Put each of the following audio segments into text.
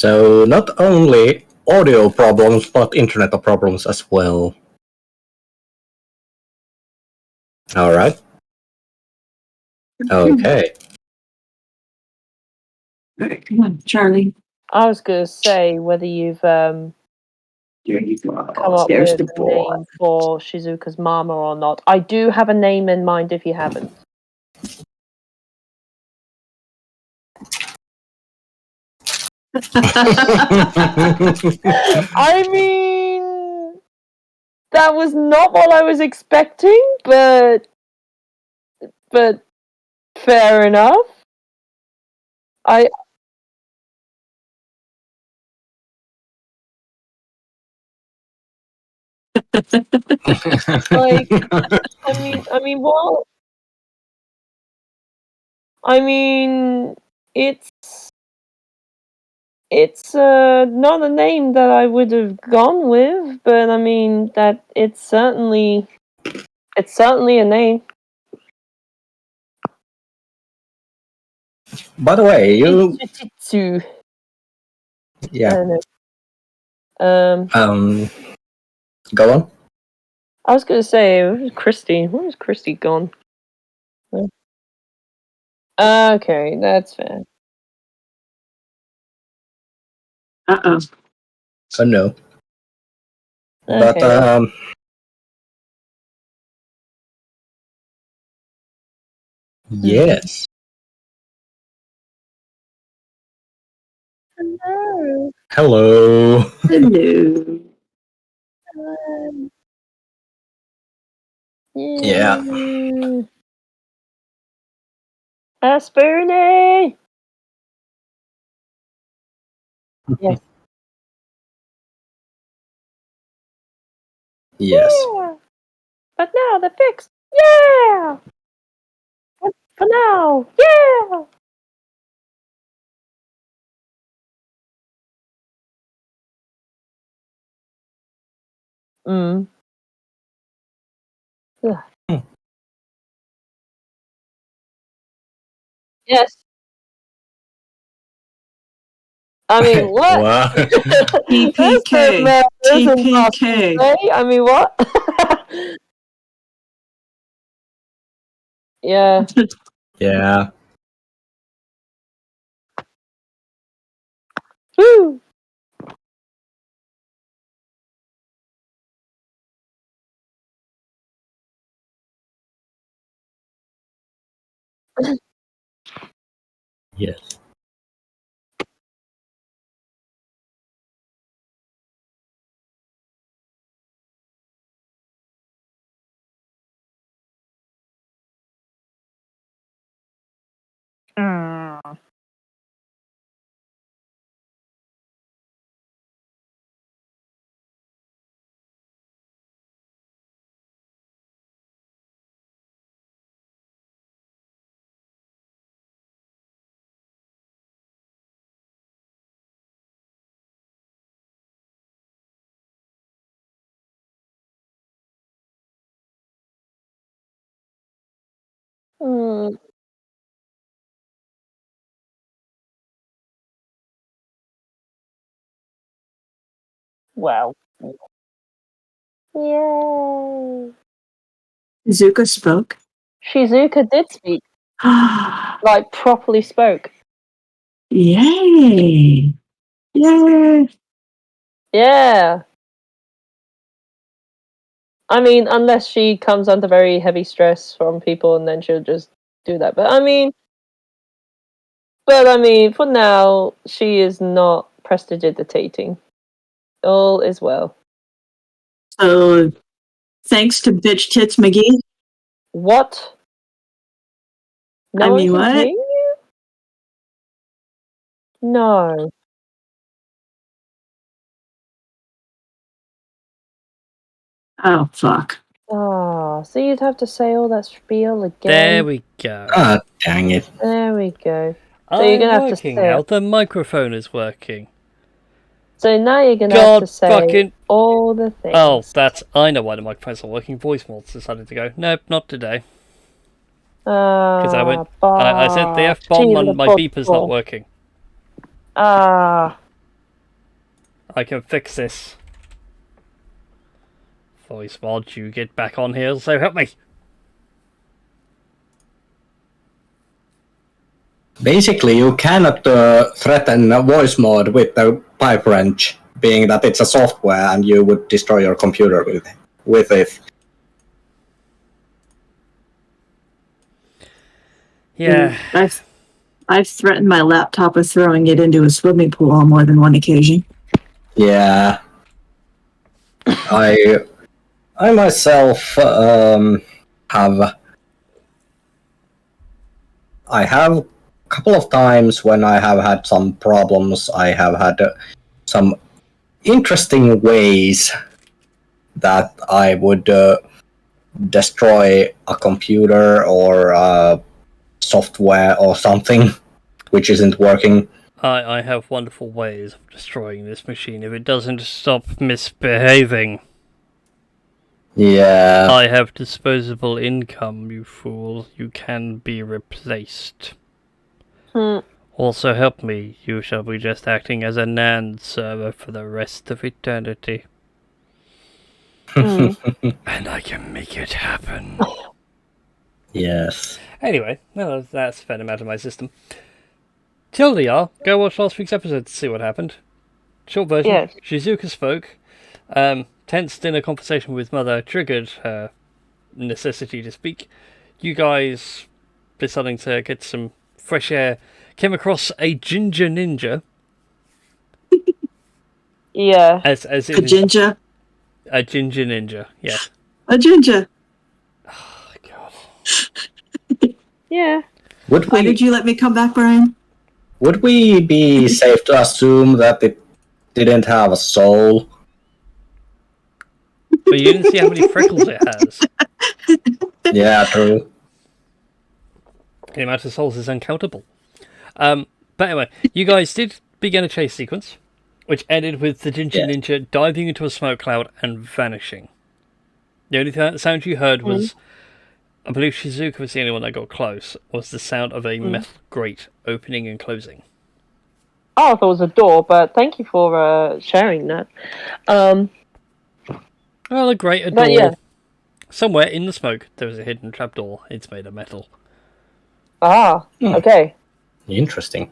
So not only audio problems, but internet problems as well. All right. Okay. All right, come on, Charlie. I was going to say whether you've come There you go. up There's with the a boy. name for Shizuka's mama or not. I do have a name in mind if you haven't. I mean, that was not what I was expecting, but fair enough. Like, I mean, well, I mean, it's not a name that I would have gone with, but I mean that it's certainly a name. By the way, you Itsutsu. yeah. I don't know. Go on. I was gonna say, where's Christy? Where's Christy gone? Okay, that's fair. Uh-oh. Oh no. Okay. But yes. Hello. Hello. Hello. Yeah. Asperny. Yes. Yes. Yeah. But now they're fixed. Yeah. But for now, yeah. Mm. Yeah. Yes. I mean, what? What? TPK. TPK. I mean, what? Yeah. Yeah. Woo. Yes. Mm. Wow. Yay. Zuka spoke. Shizuka did speak. Like, properly spoke. Yay. Yay. Yeah. I mean, unless she comes under very heavy stress from people and then she'll just do that. But I mean, for now, she is not prestidigitating. All is well. So, thanks to Bitch Tits McGee. What? No I one mean, can what? hear you? No. Oh, fuck. Ah, so you'd have to say all that spiel again. There we go. Ah, dang it. There we go. So I'm you're gonna have to working say now. it. The microphone is working. So now you're gonna have to say all the things. Oh, I know why the microphone's not working. Voicemail's decided to go. Nope, not today. Because I said the F-bomb and my beeper's not working. Ah. I can fix this. Voice mod, you get back on here, so help me. Basically, you cannot threaten a voice mod with a pipe wrench, being that it's a software and you would destroy your computer with it. Yeah. I've threatened my laptop with throwing it into a swimming pool on more than one occasion. Yeah. I myself have a couple of times when I have had some problems. I have had some interesting ways that I would destroy a computer or software or something which isn't working. I have wonderful ways of destroying this machine if it doesn't stop misbehaving. Yeah. I have disposable income, you fool. You can be replaced. Also help me. You shall be just acting as a NAND server for the rest of eternity. And I can make it happen. Yes. Anyway, well, that's Venom out of my system. TLDR, go watch last week's episode to see what happened. Short version, Yes. Shizuka spoke. Tense dinner conversation with mother triggered her necessity to speak. You guys deciding to get some fresh air came across a ginger ninja. Yeah. As A it is ginger? a ginger ninja, yes. A ginger. Oh, God. Yeah. Why did you let me come back, Brian? Would we be safe to assume that it didn't have a soul? But you didn't see how many freckles it has. Yeah, true. The amount of souls is uncountable. But anyway, you guys did begin a chase sequence, which ended with the ginger ninja diving into a smoke cloud and vanishing. The only sound you heard was, I believe Shizuka was the only one that got close, was the sound of a metal grate opening and closing. Oh, I thought it was a door, but thank you for sharing that. Well, a grate, a door. But yeah. Somewhere in the smoke, there was a hidden trapdoor. It's made of metal. Ah, okay. Interesting.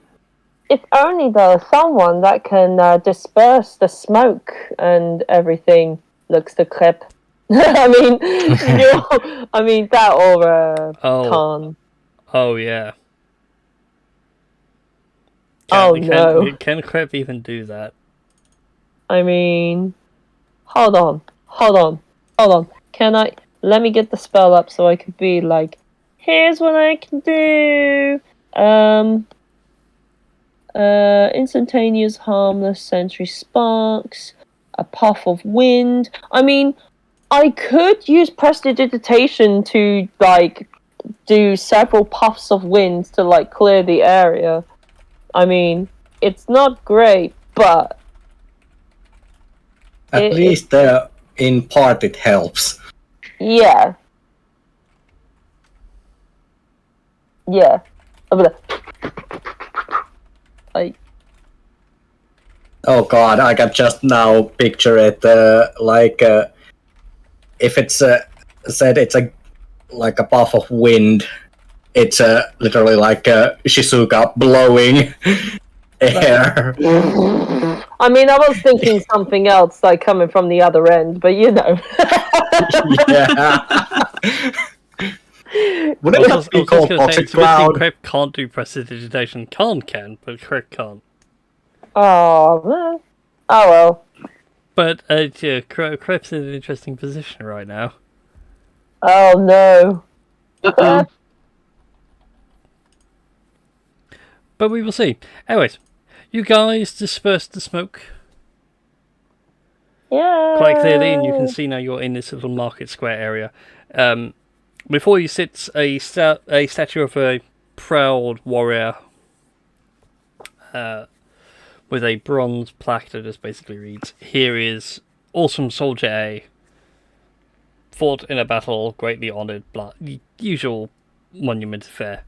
If only there was someone that can disperse the smoke and everything. Looks the clip. I mean, that or Khan. Oh, yeah. No. Can Crep even do that? I mean, hold on. Let me get the spell up so I can be like, here's what I can do. Instantaneous harmless sentry sparks, a puff of wind. I mean, I could use prestidigitation to like do several puffs of wind to like clear the area. I mean, it's not great, but At least in part it helps. Yeah. Like. Oh god, I can just now picture it if it's said it's like a puff of wind, it's literally like Shizuka blowing air. I mean, I was thinking something else, like coming from the other end, but you know. Yeah. Wouldn't that be called toxic cloud? Crep can't do prestidigitation. Khan can, but Crep can't. Oh, man. Oh, well. But, Crep's in an interesting position right now. Oh, no. But we will see. Anyways, you guys dispersed the smoke quite clearly, and you can see now you're in this little market square area. Before you sits a statue of a proud warrior with a bronze plaque that just basically reads, "Here is awesome soldier A. Fought in a battle, greatly honoured, usual monument affair."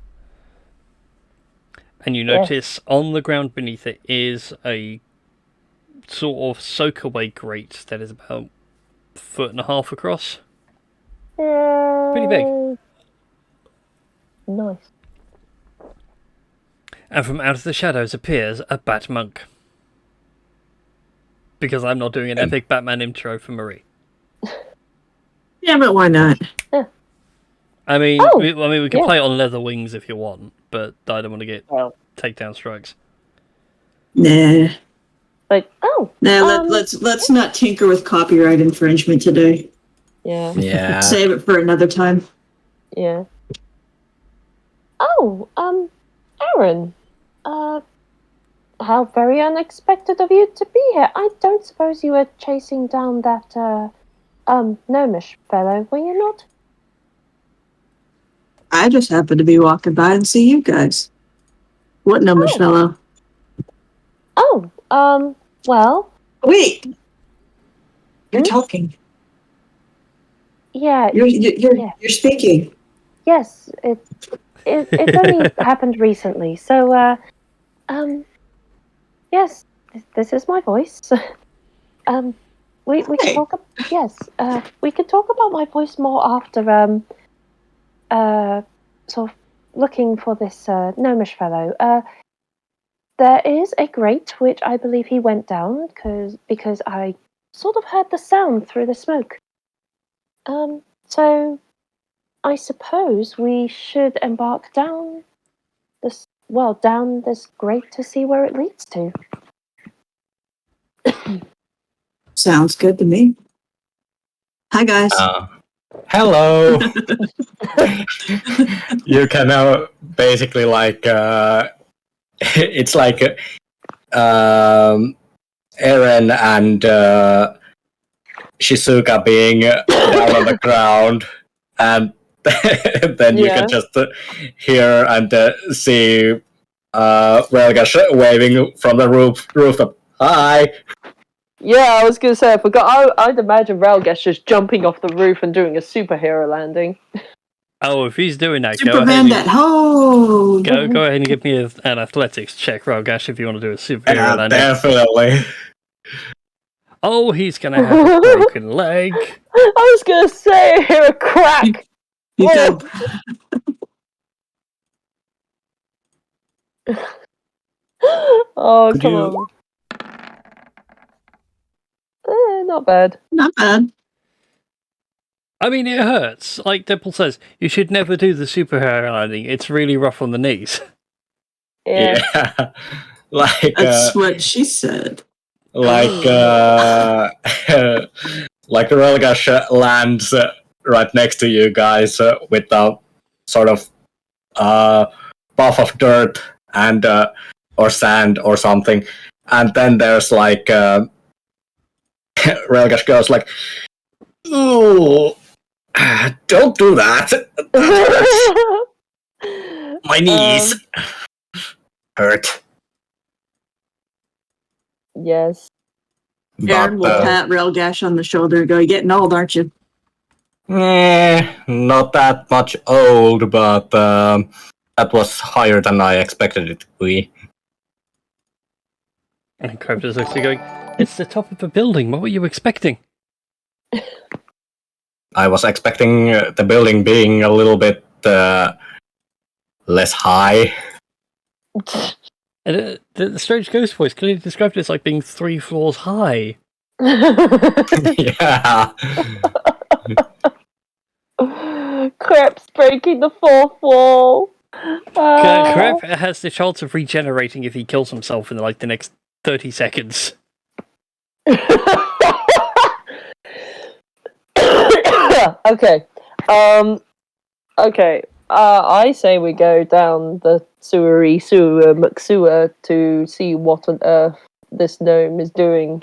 And you notice on the ground beneath it is a sort of soak-away grate that is about 1.5 foot across. Yeah. Pretty big. Nice. And from out of the shadows appears a Bat Monk. Because I'm not doing an epic Batman intro for Marie. Yeah, but why not? I mean, Oh, we can yeah. play it on leather wings if you want, but I don't want to get Well, takedown strikes. Nah. like, Let's not tinker with copyright infringement today. yeah, Yeah. Save it for another time. yeah. Oh, Aaron, how very unexpected of you to be here. I don't suppose you were chasing down that, gnomish fellow, were you not? I just happened to be walking by and see you guys. What gnomish fellow? Oh, well, Wait. You're Hmm? talking. yeah, You're speaking. yes, it's only happened recently, so, yes, this is my voice. We can Hey. talk. Yes, we can talk about my voice more after sort of looking for this gnomish fellow. There is a grate which I believe he went down because I sort of heard the sound through the smoke. So I suppose we should embark down this grate to see where it leads to. Sounds good to me. Hi, guys. Hello. You can now basically like it's like Eren and Shizuka being down on the ground, and then you can just hear and see Relgash waving from the rooftop. Hi. Yeah, I was gonna say I forgot. I'd imagine Ralgesh just jumping off the roof and doing a superhero landing. Oh, if he's doing that, Superman that ho! go ahead and give me an athletics check, Rogash, if you want to do a superhero landing. Definitely. Oh, he's gonna have a broken leg. I was gonna say, I hear a crack. You got Oh, Could come you- on. Not bad. not bad. I mean, it hurts. Like Deadpool says, you should never do the superhero landing. It's really rough on the knees. Yeah. Yeah. Like That's what she said. like like Relgash lands right next to you guys with a sort of puff of dirt and or sand or something, and then there's like Relgash goes like, "Ooh, don't do that. That hurts. My knees hurt." Yes. Aaron will pat Relgash on the shoulder and go, "You're getting old, aren't you?" Not that much old, but that was higher than I expected it to be. And Krebs is actually going, it's the top of a building. What were you expecting? I was expecting the building being a little bit less high. And the strange ghost voice clearly described it as like being 3 floors high. Yeah. Crep's breaking the fourth wall. Crep has the chance of regenerating if he kills himself in like the next 30 seconds. Okay. Okay. I say we go down the sewer McSewer to see what on earth this gnome is doing.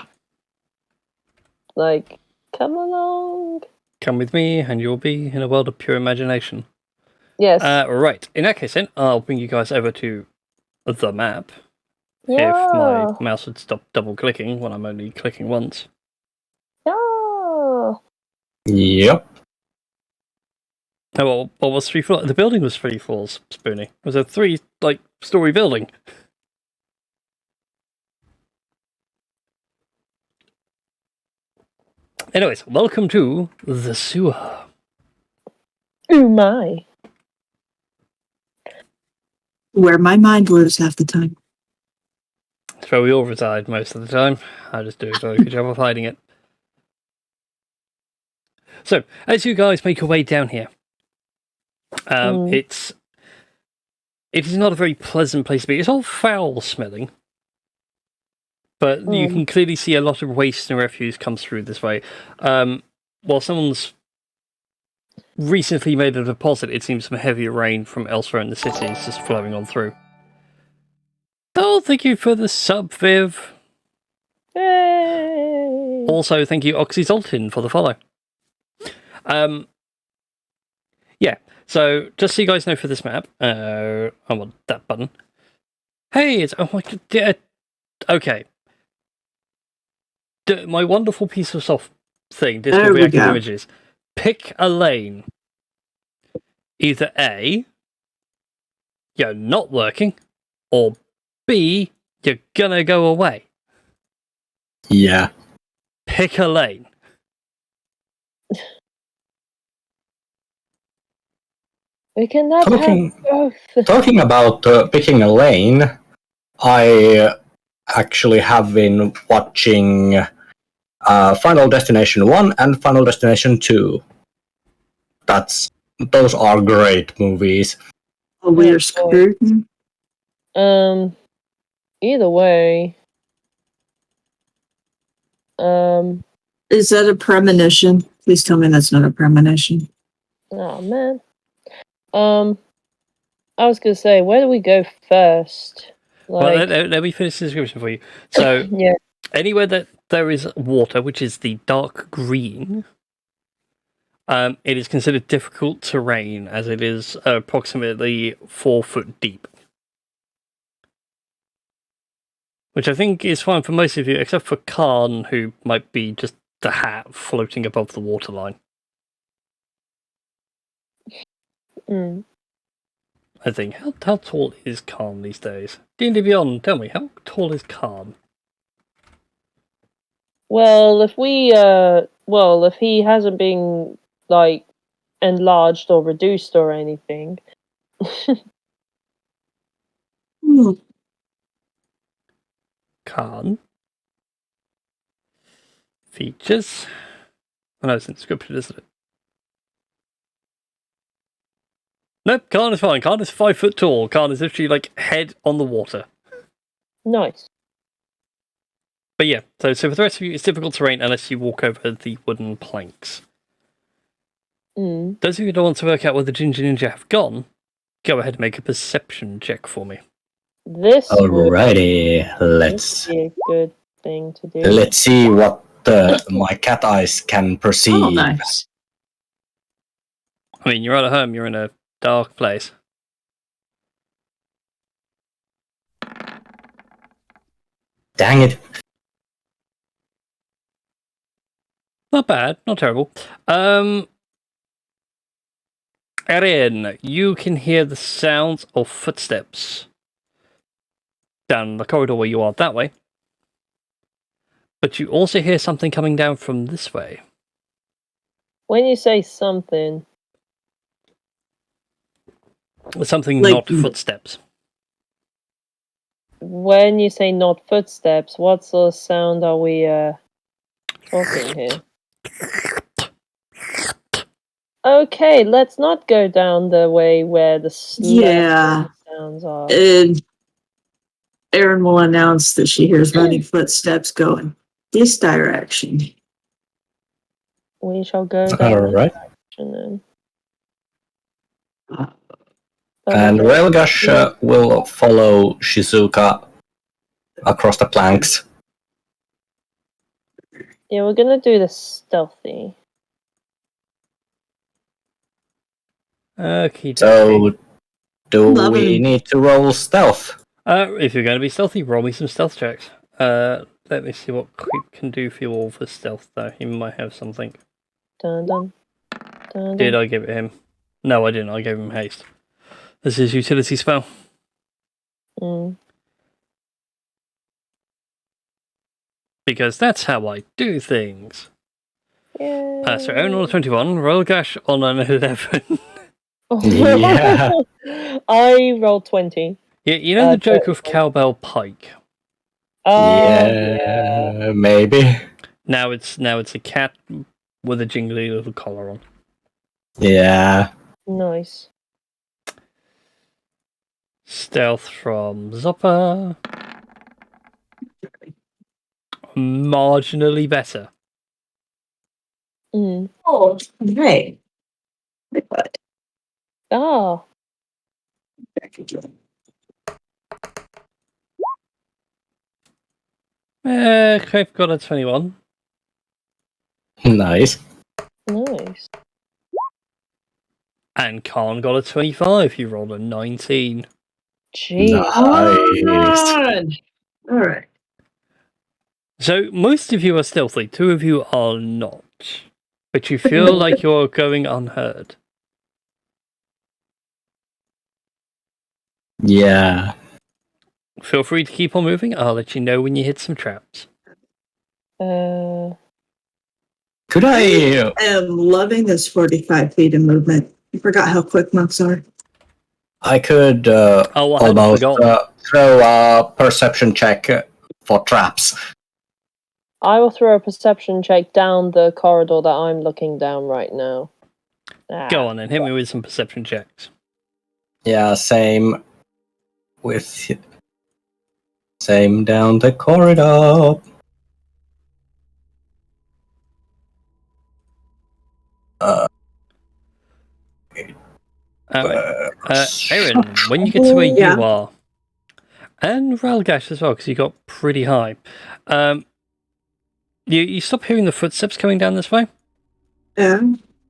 Like, come along. Come with me, and you'll be in a world of pure imagination. Yes. Right. In that case, then, I'll bring you guys over to the map. Yeah. If my mouse would stop double clicking when I'm only clicking once. Yeah. Yep. Oh, well, what was 3 floors? The building was 3 floors, Spoonie. It was a 3-story building. Anyways, welcome to the sewer. Ooh my. Where my mind lives half the time. It's where we all reside most of the time. I just do a very good job of hiding it. So, as you guys make your way down here, it is not a very pleasant place to be. It's all foul smelling, but you can clearly see a lot of waste and refuse comes through this way. While someone's recently made a deposit, it seems some heavier rain from elsewhere in the city is just flowing on through. Oh, thank you for the sub, Viv. Hey. Also, thank you, Oxyzoltin, for the follow. Yeah, so just so you guys know for this map, I want that button. Hey, it's, oh my god, yeah, okay. My wonderful piece of soft thing, Discord reactive images. Pick a lane. Either A, you're not working, or B, you're gonna go away. Yeah. Pick a lane. We cannot have both. Talking about picking a lane, I actually have been watching Final Destination 1 and Final Destination 2. Those are great movies. Oh, we are screwed. Either way. Is that a premonition? Please tell me that's not a premonition. Oh man. I was gonna say, where do we go first? Well, let me finish the description for you. So, yeah. Anywhere that there is water, which is the dark green, it is considered difficult terrain as it is approximately 4 foot deep. Which I think is fine for most of you, except for Khan, who might be just the hat floating above the waterline. I think. How tall is Khan these days? D&D Beyond, tell me, how tall is Khan? Well, if he hasn't been, like, enlarged or reduced or anything. Khan. Features. I know it's in the description, isn't it? Nope, Khan is fine. Khan is 5 foot tall. Khan is literally like head on the water. Nice. But yeah, so for the rest of you, it's difficult terrain unless you walk over the wooden planks. Those of you who don't want to work out where the Ginger Ninja have gone, go ahead and make a perception check for me. Alrighty, let's be a good thing to do. Let's see what my cat eyes can perceive. Oh, nice. I mean, you're at home, you're in a dark place. Dang it. Not bad, not terrible. Erin, you can hear the sounds of footsteps down the corridor where you are that way. But you also hear something coming down from this way. When you say something... Something not footsteps. When you say not footsteps, what sort of sound are we talking here? Okay, let's not go down the way where the sounds are. Erin will announce that she hears running footsteps going this direction. We shall go down Alright. direction then. And Relgash will follow Shizuka across the planks. Yeah, we're gonna do this stealthy. Okay. So, do we need to roll stealth? If you're going to be stealthy, roll me some stealth checks. Let me see what Creep can do for you all for stealth, though. He might have something. Dun, dun, dun, Did I give it him? No, I didn't. I gave him haste. This is utility spell. Because that's how I do things. Yeah. So Aaron on a 21, Rolgash on an 11. Yeah. I rolled 20. You know the joke of 31. Cowbell Pike? Yeah, maybe. Now it's a cat with a jingly little collar on. Yeah. Nice. Stealth from Zopper. Marginally better. Mm. Oh, right. But Ah. Craig got a 21. Nice. Nice. And Khan got a 25. He rolled a 19. Jeez. Nice. all right. So most of you are stealthy. 2 of you are not. But you feel like you're going unheard. Yeah. Feel free to keep on moving. I'll let you know when you hit some traps. Could I? I am loving this 45 feet of movement. I forgot how quick monks are. I could Oh, I hadn't almost forgotten. throw a perception check for traps. I will throw a perception check down the corridor that I'm looking down right now. Go on then, hit me with some perception checks. Yeah, same with same down the corridor. Aaron, when you get to where Yeah. you are, and Ralgash as well, because you got pretty high, you stop hearing the footsteps coming down this way, Yeah.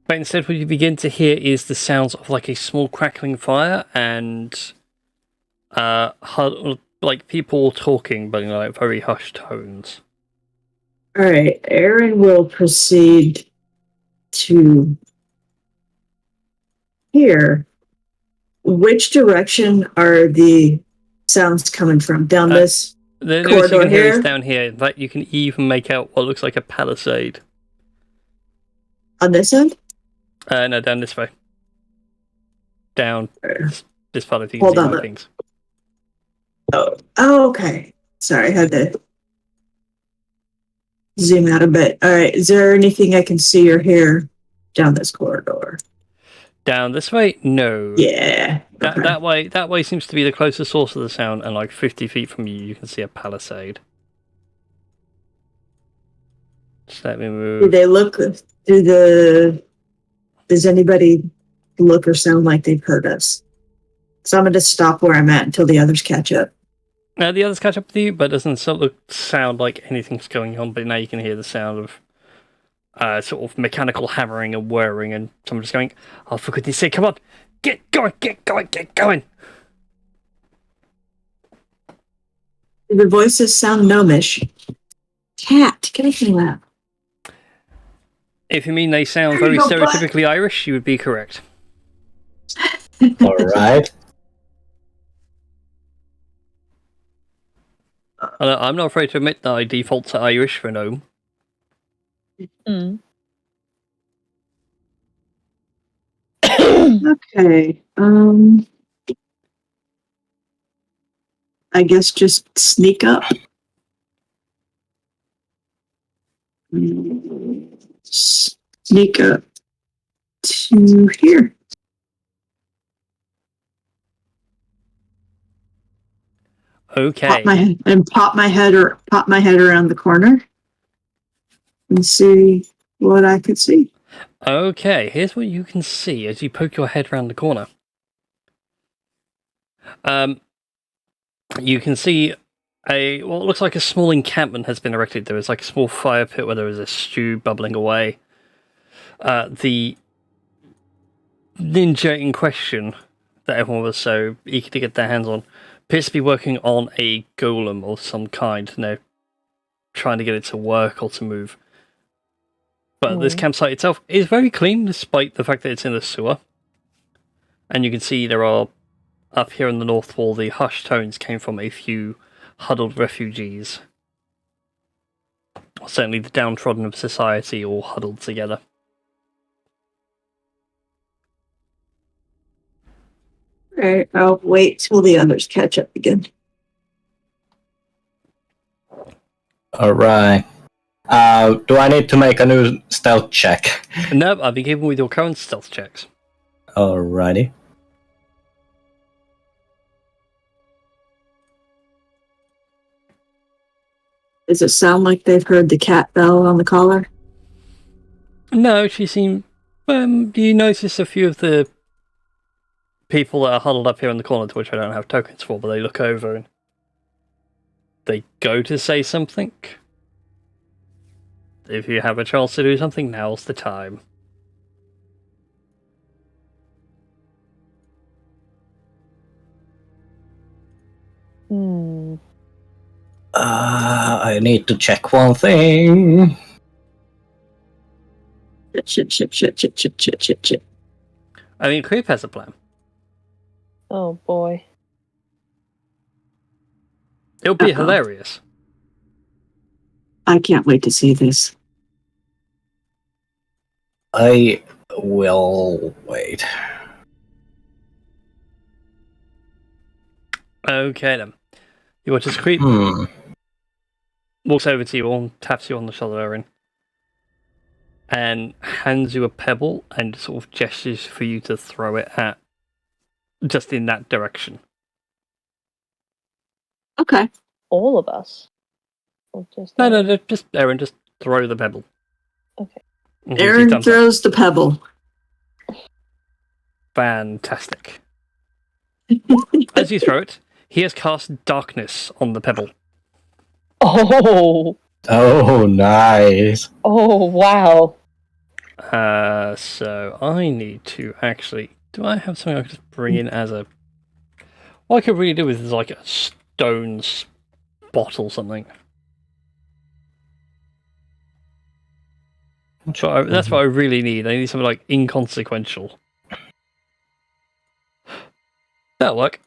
but instead what you begin to hear is the sounds of like a small crackling fire and like people talking, but in like very hushed tones. All right. Aaron will proceed to here. Which direction are the sounds coming from? Down this The nearest corridor you can hear is here? down here. In fact, you can even make out what looks like a palisade. On this end? No, down this way. Down this part of the Hold on. markings. Oh, okay. Sorry, I had to zoom out a bit. All right. Is there anything I can see or hear down this corridor? Down this way? No. Yeah. Okay. That way seems to be the closest source of the sound, and like 50 feet from you, you can see a palisade. Just let me Do move. they look? Does anybody look or sound like they've heard us? So I'm going to stop where I'm at until the others catch up. Now the others catch up with you, but it doesn't sound like anything's going on. But now you can hear the sound of sort of mechanical hammering and whirring, and someone just going, "Oh, for goodness sake, come on, get going, get going, get going!" The voices sound gnomish. Cat, get a thing out. If you mean they sound There very you go, bud. stereotypically Irish, you would be correct. All right. I'm not afraid to admit that I default to Irish for gnome. Mm. Okay. I guess just sneak up. Sneak up to here. Okay. Pop my head around the corner and see what I could see. Okay, here's what you can see as you poke your head around the corner. You can see what looks like a small encampment has been erected. There is like a small fire pit where there is a stew bubbling away. The ninja in question that everyone was so eager to get their hands on appears to be working on a golem of some kind, trying to get it to work or to move. But this campsite itself is very clean, despite the fact that it's in a sewer. And you can see there are, up here in the north wall, the hushed tones came from a few huddled refugees. Certainly the downtrodden of society all huddled together. Alright, I'll wait till the others catch up again. Alright. Do I need to make a new stealth check? No, I'll be keeping with your current stealth checks. Alrighty. Does it sound like they've heard the cat bell on the collar? No, she seemed... you notice a few of the people that are huddled up here in the corner, to which I don't have tokens for, but they look over and they go to say something. If you have a chance to do something, now's the time. I need to check one thing. Shit. I mean, Creep has a plan. Oh boy. It'll be Uh-oh. hilarious. I can't wait to see this. I will wait. Okay then. You watch as Creep walks over to you and taps you on the shoulder and hands you a pebble and sort of gestures for you to throw it at just in that direction. Okay. All of us. Or just No, just Aaron, just throw the pebble. Okay. And he's Aaron done throws the pebble. Fantastic. As you throw it, he has cast darkness on the pebble. Oh. Oh, nice. Oh wow. So I need to actually... Do I have something I could just bring in as a... What I could really do with is like a stone spot or something. So that's what I really need. I need something like inconsequential. That'll work.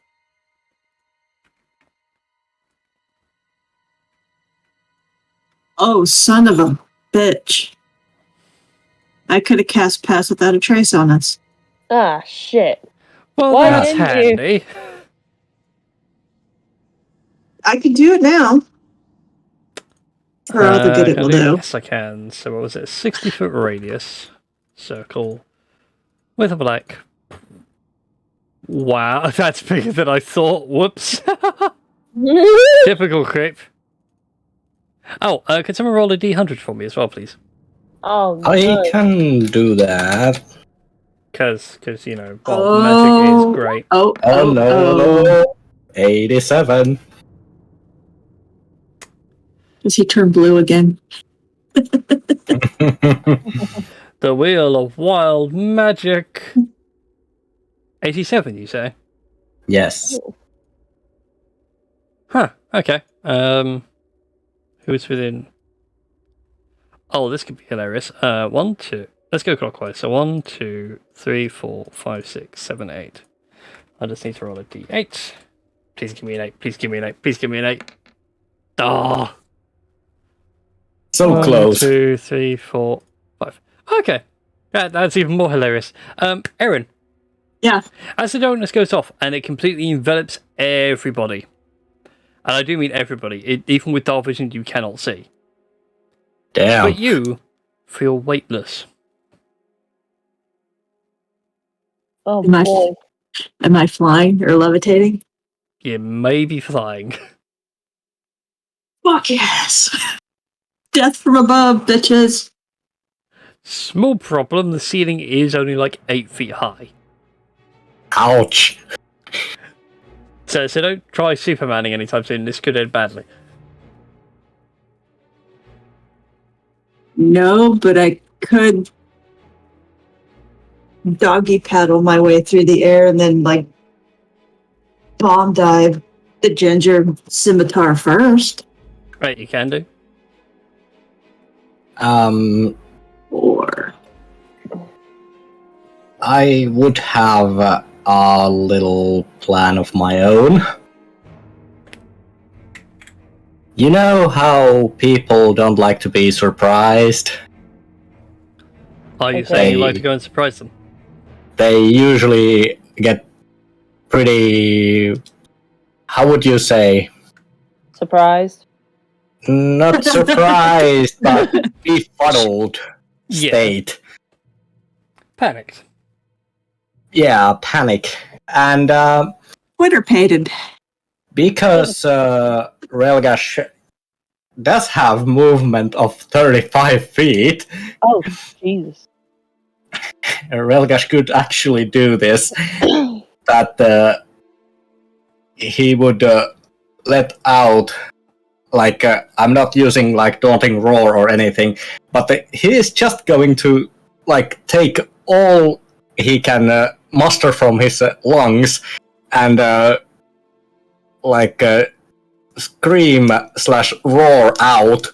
Oh, son of a bitch. I could have cast Pass Without a Trace on us. Ah shit. Well, Why that's didn't you? handy. I can do it now. For all the good it Can I will do it? do. Yes, I can. So what was it? 60-foot radius. Circle. With a black. Wow, that's bigger than I thought. Whoops. Typical Creep. Oh, can someone roll a d100 for me as well, please? Oh no. I can do that. Because you know, well, magic is great. Oh no. 87. Does he turn blue again? The Wheel of Wild Magic. 87, you say? Yes. Huh, okay. Who's within... Oh, this could be hilarious. 1, 2... Let's go clockwise. So 1, 2, 3, 4, 5, 6, 7, 8. I just need to roll a d8. Please give me an 8. Please give me an 8. Please give me an 8. Ah! So 1, close. 2, 3, 4, 5. Okay. That's even more hilarious. Erin. Yeah. As the darkness goes off and it completely envelops everybody, and I do mean everybody, even with dark vision you cannot see. Damn. But you feel weightless. Oh Am I- boy. Am I flying or levitating? You may be flying. Fuck yes. Death from above, bitches. Small problem, the ceiling is only like 8 feet high. Ouch. So don't try Supermaning anytime soon, this could end badly. No, but I could doggy paddle my way through the air and then like bomb dive the ginger scimitar first. Right, you can do. Or I would have a little plan of my own. You know how people don't like to be surprised? Are you Okay. saying you'd like to go and surprise them? They usually get pretty... How would you say? Surprised? Not surprised, but befuddled Yeah. state. Panicked. Yeah, panic. And Twitter pated. because Relgash does have movement of 35 feet, Oh, Jesus. Relgash could actually do this. That he would let out, like, I'm not using like daunting roar or anything, but he is just going to like take all he can muster from his lungs and scream / roar out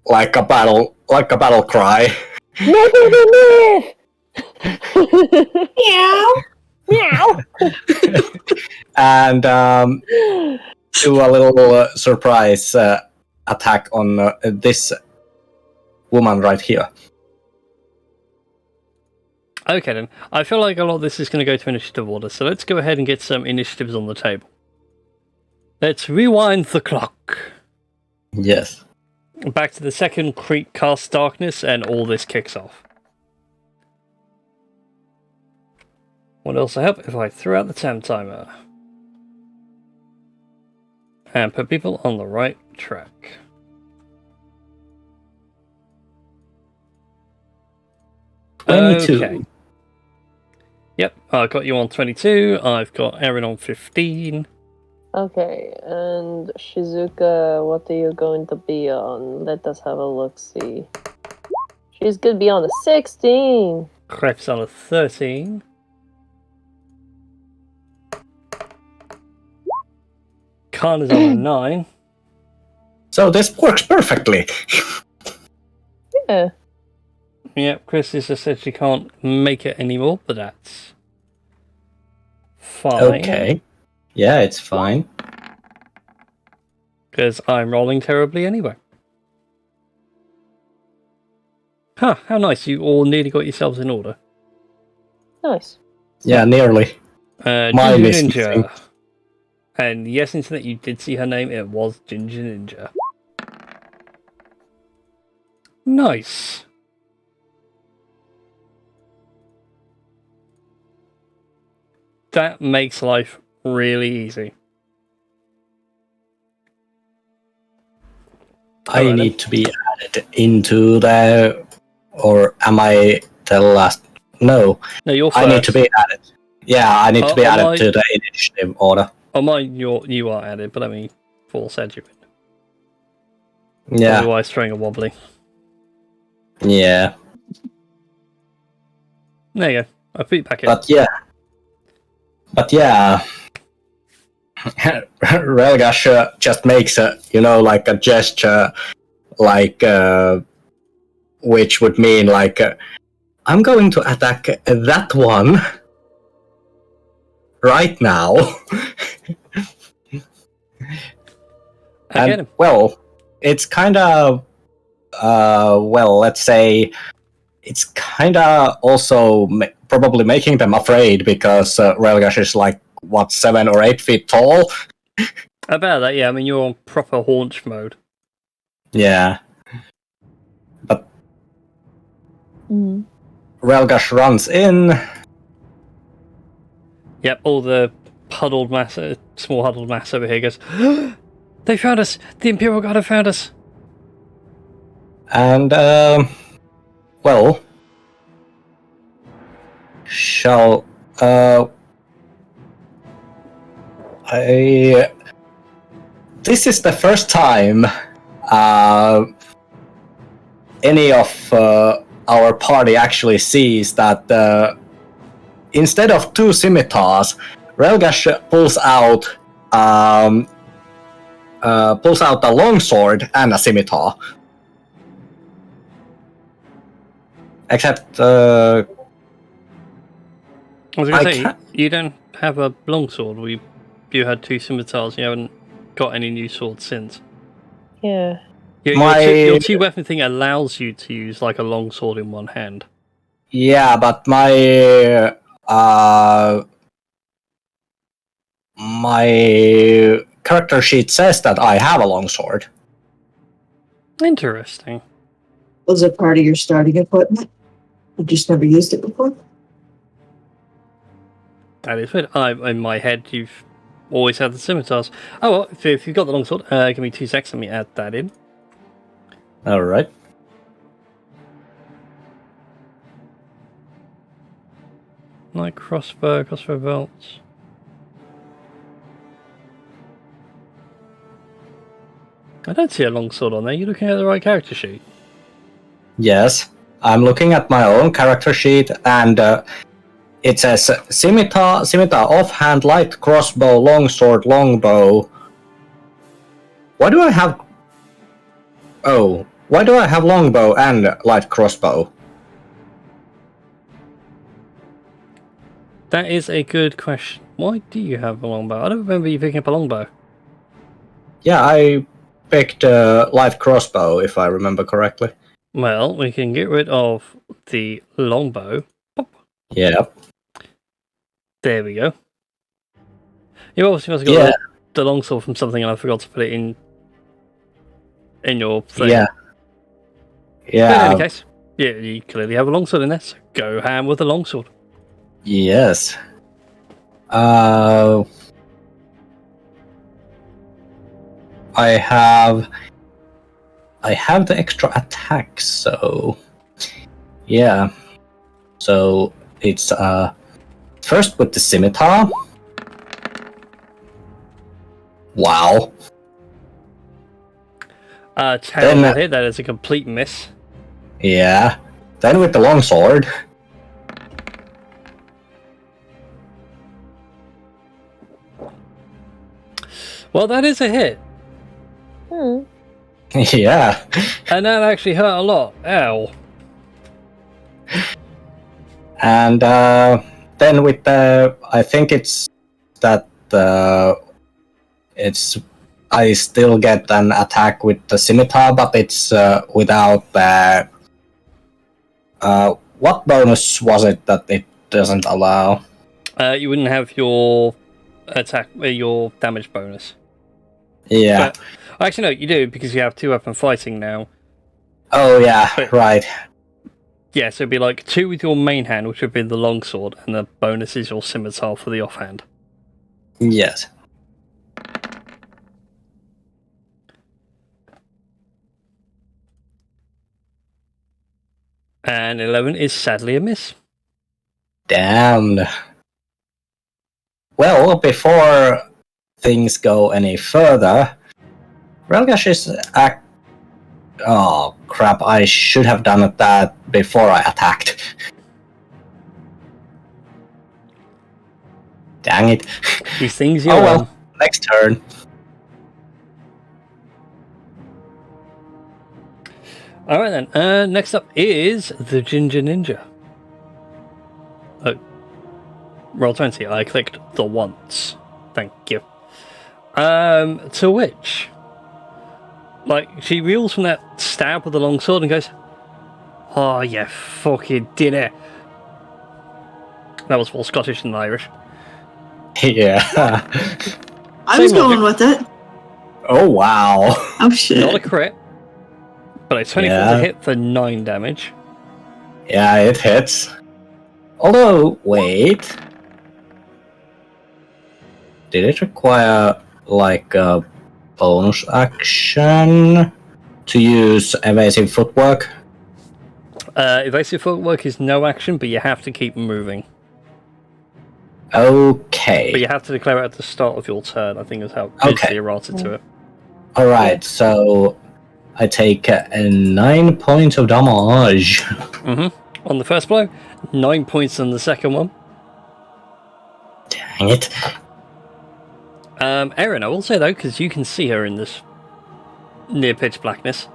like a battle cry. Meow. Meow. And do a little surprise attack on this woman right here. Okay then. I feel like a lot of this is going to go to initiative order, so let's go ahead and get some initiatives on the table. Let's rewind the clock. Yes. Back to the second creep cast darkness, and all this kicks off. Would also help if I threw out the time timer. And put people on the right track. Okay. Yep, I got you on 22, I've got Erin on 15. Okay, and Shizuka, what are you going to be on? Let us have a look-see. She's going to be on a 16. Krebs on a 13. Khan is on a 9. So this works perfectly. Yeah. Yep, Chris has just said she can't make it anymore, but that's fine. Okay. Yeah, it's fine. Because I'm rolling terribly anyway. Huh, how nice. You all nearly got yourselves in order. Nice. Yeah, nearly. Ginger missing Ninja. thing. And yes, Internet, you did see her name. It was Ginger Ninja. Nice. That makes life really easy. I Alright, need to be added into the... Or am I the last? No. No, you're first. I need to be added. Yeah, I need to be added to the initiative order. On mine, you are added, but let me force add you in. Yeah. Otherwise, throwing a wobbly. Yeah. There you go. I put you back in. But yeah. Relgash just makes a, like a gesture, like, which would mean like, I'm going to attack that one right now. And, well, it's kind of, let's say, it's kind of also probably making them afraid because Relgash is like, what, 7 or 8 feet tall? About that, yeah. I mean, you're on proper haunch mode. Yeah. But Relgash runs in. Yep, all the huddled mass, small huddled mass over here goes, they found us! The Imperial Guard have found us! And, well, shall, this is the first time, any of, our party actually sees that, instead of 2 scimitars, Relgash pulls out a longsword and a scimitar. Except, I was going I to say, can't- you don't have a longsword. You had 2 scimitars, you haven't got any new swords since. Yeah. Your two weapon thing allows you to use like a longsword in one hand. Yeah, but my character sheet says that I have a longsword. Interesting. Was it part of your starting equipment? You just never used it before? That is weird. In my head, you've always had the scimitars. Oh, well, if you've got the longsword, give me 2 seconds. Let me add that in. All right. Like crossbow belts. I don't see a longsword on there. You're looking at the right character sheet. Yes, I'm looking at my own character sheet, and it says scimitar, offhand, light crossbow, longsword, longbow. Why do I have? Oh, why do I have longbow and light crossbow? That is a good question. Why do you have a longbow? I don't remember you picking up a longbow. Yeah, I picked light crossbow, if I remember correctly. Well, we can get rid of the longbow. Yeah. There we go. You obviously must have got the longsword from something, and I forgot to put it in your thing. Yeah. But in Yeah. any case, yeah, you clearly have a longsword in there, so go ham with the longsword. Yes. I have the extra attack, so yeah. So it's first with the scimitar. Wow. Terrible hit. That is a complete miss. Yeah. Then with the longsword. Well, that is a hit. Yeah. And that actually hurt a lot. Ow. And then with the, I think it's that it's I still get an attack with the scimitar, but it's without the. What bonus was it that it doesn't allow? You wouldn't have your attack, your damage bonus. Yeah. But, actually, no, you do because you have 2 weapon fighting now. Oh yeah, But, right. Yeah, so it'd be like 2 with your main hand, which would be the longsword, and the bonus is your scimitar for the offhand. Yes. And 11 is sadly a miss. Damn. Well, before things go any further, Relgash is oh crap! I should have done that before I attacked. Dang it! These things, Oh well. Next turn. Alright then, next up is the Ginger Ninja. Oh. Roll 20, I clicked the once. Thank you. To which, like, she reels from that stab with the long sword and goes, "Oh, you fucking did it." That was more Scottish than Irish. Yeah. I was Same going logic. with it. Oh wow. Oh shit. Not a crit, but a 24 to hit for 9 damage. Yeah, it hits. Although, wait. Did it require, like, a bonus action to use evasive footwork? Evasive footwork is no action, but you have to keep moving. Okay. But you have to declare it at the start of your turn, I think is how visually errata to it. Alright, so I take 9 points of damage. Mm-hmm. On the first blow, 9 points on the second one. Dang it. Erin, I will say though, because you can see her in this near pitch blackness,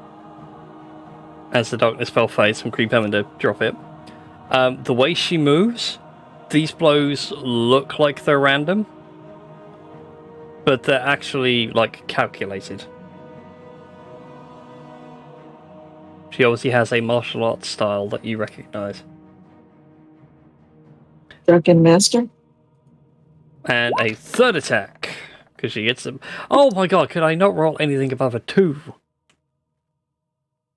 as the darkness spell fades from creep having to drop it. The way she moves, these blows look like they're random, but they're actually like calculated. She obviously has a martial arts style that you recognize. Drunken Master. And a third attack, because she gets them. Oh my god, could I not roll anything above a 2?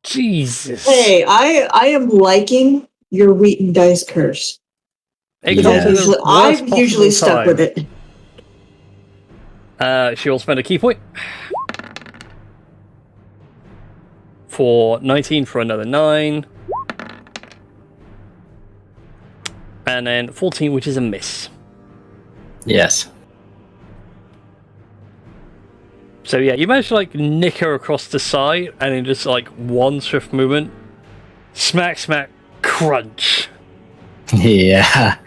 Jesus. Hey, I am liking your wheat and dice curse. It Yeah. comes at the worst I've usually possible stuck with time. it. She will spend a key point. For 19 for another 9. And then 14, which is a miss. Yes. So yeah, you manage to like nick her across the side, and in just like one swift movement, smack, smack, crunch. Yeah.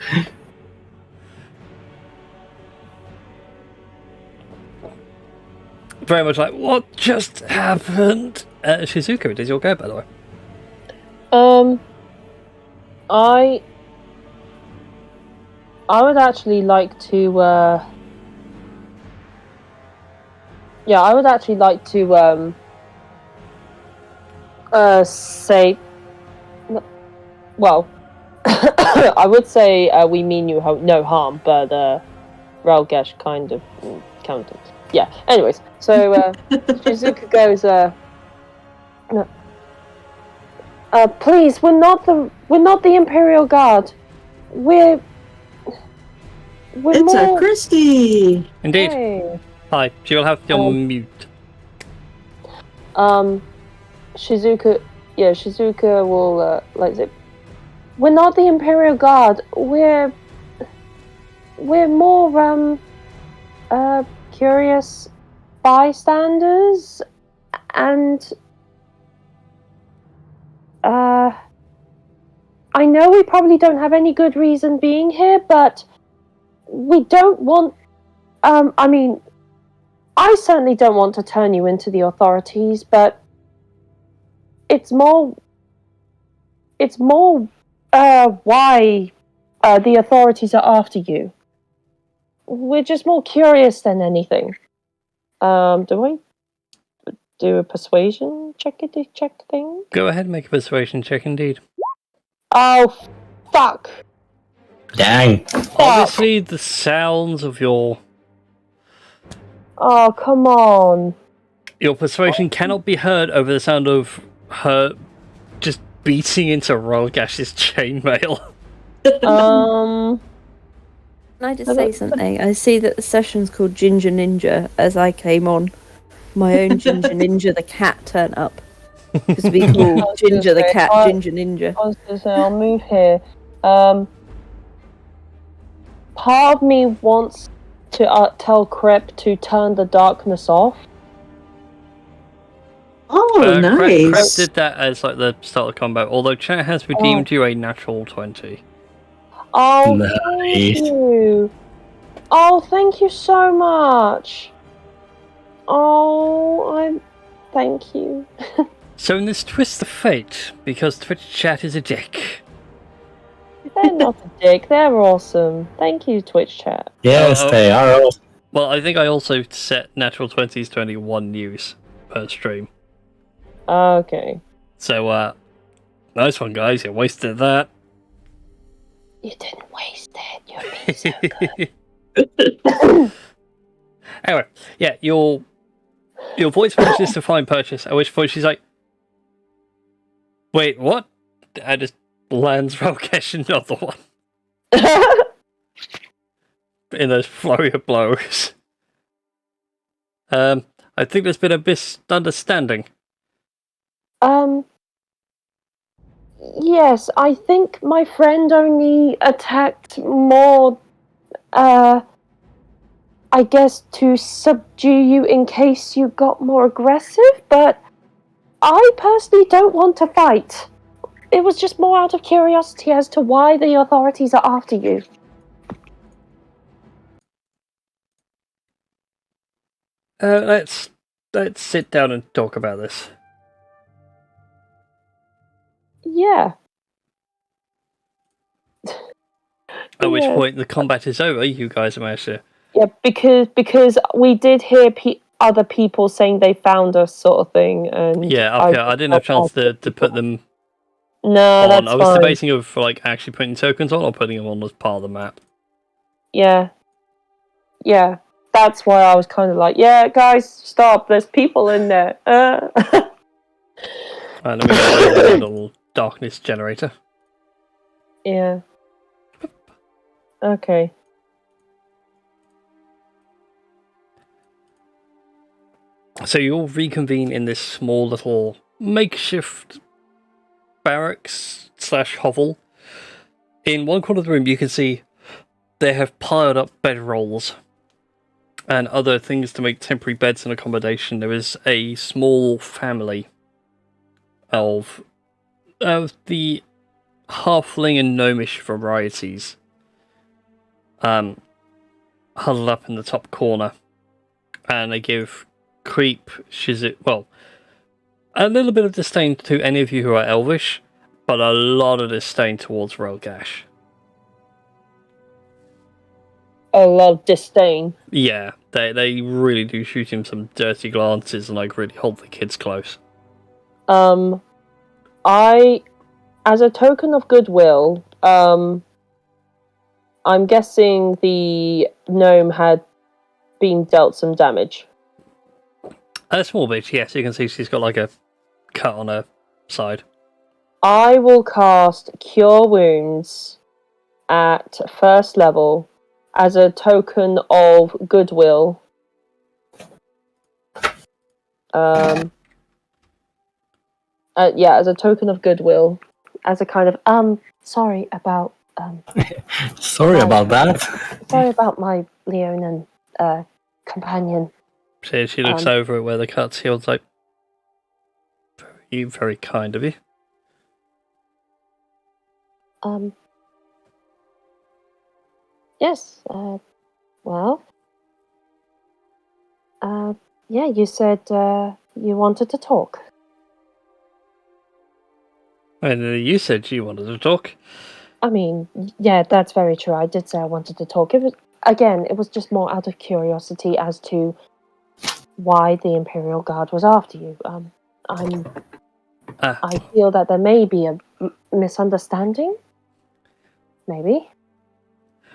Very much like, what just happened? Shizuka, it is your go, by the way. I would actually like to. Yeah, I would actually like to. Say. Well, I would say we mean you no harm, but Ralgesh kind of counted. Yeah. Anyways, so Shizuka goes. No. Please, we're not the Imperial Guard. We're It's more. a Christie. Indeed. Hey. Hi, she'll have your mute. Shizuka will like say, we're not the Imperial Guard. We're more curious bystanders, and I know we probably don't have any good reason being here, but we don't want. I mean, I certainly don't want to turn you into the authorities, but it's more why the authorities are after you. We're just more curious than anything. Do I do a persuasion check thing? Go ahead and make a persuasion check, indeed. Oh, fuck. Dang. Obviously, the sounds of your Oh, come on. persuasion cannot be heard over the sound of her just beating into Rolgash's chainmail. Can I just say something? I see that the session's called Ginger Ninja as I came on. My own Ginger Ninja the cat turn up. Because we call Ginger the cat Ginger Ninja. I was going to say, I'll move here. Part of me wants to tell Crep to turn the darkness off. Oh, nice. Crep did that as like the start of combat, although chat has redeemed you a natural 20. Oh, Nice. thank you. Oh, thank you so much. Oh, thank you. So in this twist of fate, because Twitch chat is a dick. They're not a dick. They're awesome. Thank you, Twitch chat. Yes, they are. Well, I think I also set natural 20s to only 1 news per stream. Okay. So, nice one, guys. You wasted that. You didn't waste it. You're being so good. Anyway, yeah, your voice manages to find purchase, at which point she's like, wait, what? I just lands Rolkesh another one. In those flurry of blows. I think there's been a misunderstanding. Yes, I think my friend only attacked more, I guess to subdue you in case you got more aggressive, but I personally don't want to fight. It was just more out of curiosity as to why the authorities are after you. Let's sit down and talk about this. Yeah. At which point the combat is over. You guys managed to. Yeah, because we did hear other people saying they found us, sort of thing. And Yeah, okay. I didn't have a chance to put them No, on. that's I was fine. debating of like actually putting tokens on or putting them on as part of the map. Yeah. Yeah. That's why I was kind of like, yeah, guys, stop. There's people in there. Alright, let me get rid of the little darkness generator. Yeah. Okay. So you all reconvene in this small little makeshift barracks / hovel. In one corner of the room, you can see they have piled up bedrolls and other things to make temporary beds and accommodation. There is a small family of the halfling and gnomish varieties huddled up in the top corner, and they give Creep a little bit of disdain to any of you who are elvish, but a lot of disdain towards Relgash. A lot of disdain. Yeah, they really do shoot him some dirty glances and like really hold the kids close. I, as a token of goodwill, I'm guessing the gnome had been dealt some damage. A small bit, yes. You can see she's got like a cut on her side. I will cast Cure Wounds at first level as a token of goodwill. As a token of goodwill, as a kind of sorry about Sorry about that. sorry about my Leonin companion. She looks over at where the cut's healed, like, very, very kind of you. Yes. Yeah. You said you wanted to talk. And you said you wanted to talk. I mean, yeah, that's very true. I did say I wanted to talk. It was just more out of curiosity as to why the Imperial Guard was after you. I feel that there may be a misunderstanding. Maybe.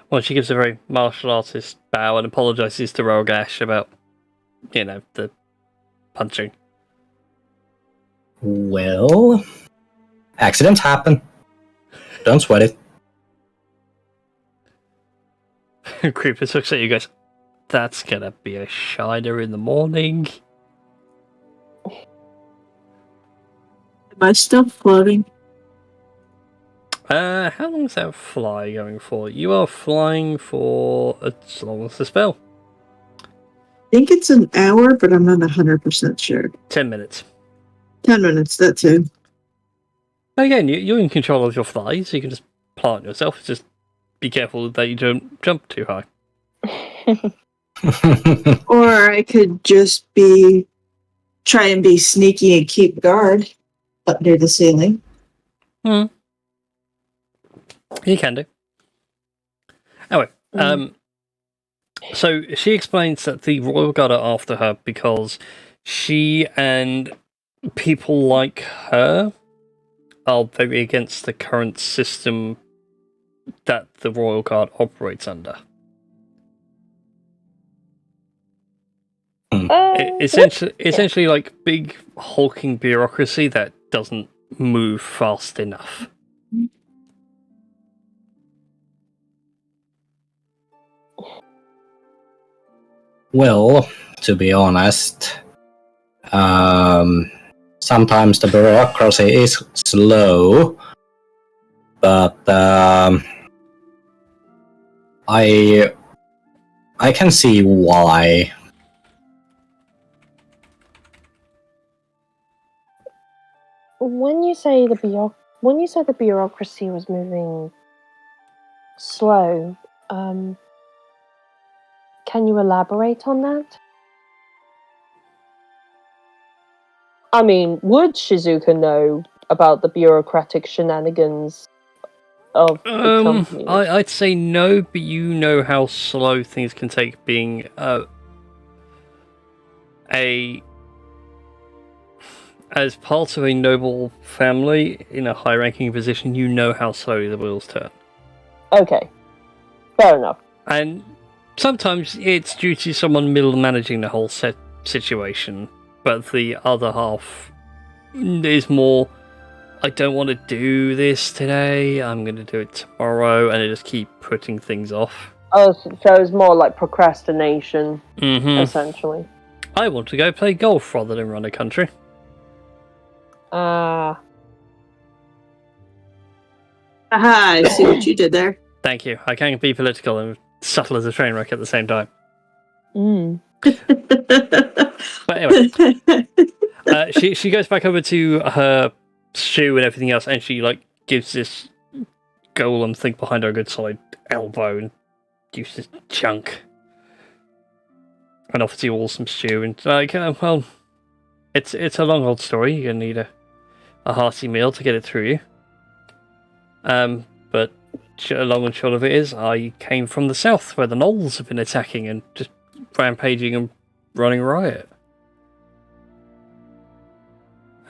Well, she gives a very martial artist bow and apologises to Rolgash about, the punching. Well, accidents happen. Don't sweat it. Creepers looks at you guys. That's gonna be a shiner in the morning. Am I still floating? How long is that fly going for? You are flying for as long as the spell. I think it's an hour, but I'm not 100% sure. 10 minutes. 10 minutes, that too. Again, you're in control of your fly, so you can just plant yourself. Just be careful that you don't jump too high. Or I could just try and be sneaky and keep guard up near the ceiling. You can do. Anyway, so she explains that the Royal Guard are after her because she and people like her are very against the current system that the Royal Guard operates under. Essentially, like big hulking bureaucracy that doesn't move fast enough. Well, to be honest, sometimes the bureaucracy is slow, but I can see why. When you say the bureaucracy was moving slow, can you elaborate on that? I mean, would Shizuka know about the bureaucratic shenanigans of the company? I'd say no, but you know how slow things can take being as part of a noble family in a high-ranking position, you know how slowly the wheels turn. Okay. Fair enough. And sometimes it's due to someone middle managing the whole situation, but the other half is more, I don't want to do this today, I'm going to do it tomorrow, and they just keep putting things off. Oh, so it's more like procrastination, Mm-hmm. essentially. I want to go play golf rather than run a country. Aha, I see what you did there. Thank you. I can be political and subtle as a train wreck at the same time. But anyway, she goes back over to her stew and everything else, and she gives this golem thing behind her a good solid elbow and uses chunk, and offers you all some stew. And well, it's a long old story. You're gonna need a hearty meal to get it through you. But long and short of it is, I came from the south where the gnolls have been attacking and just rampaging and running riot.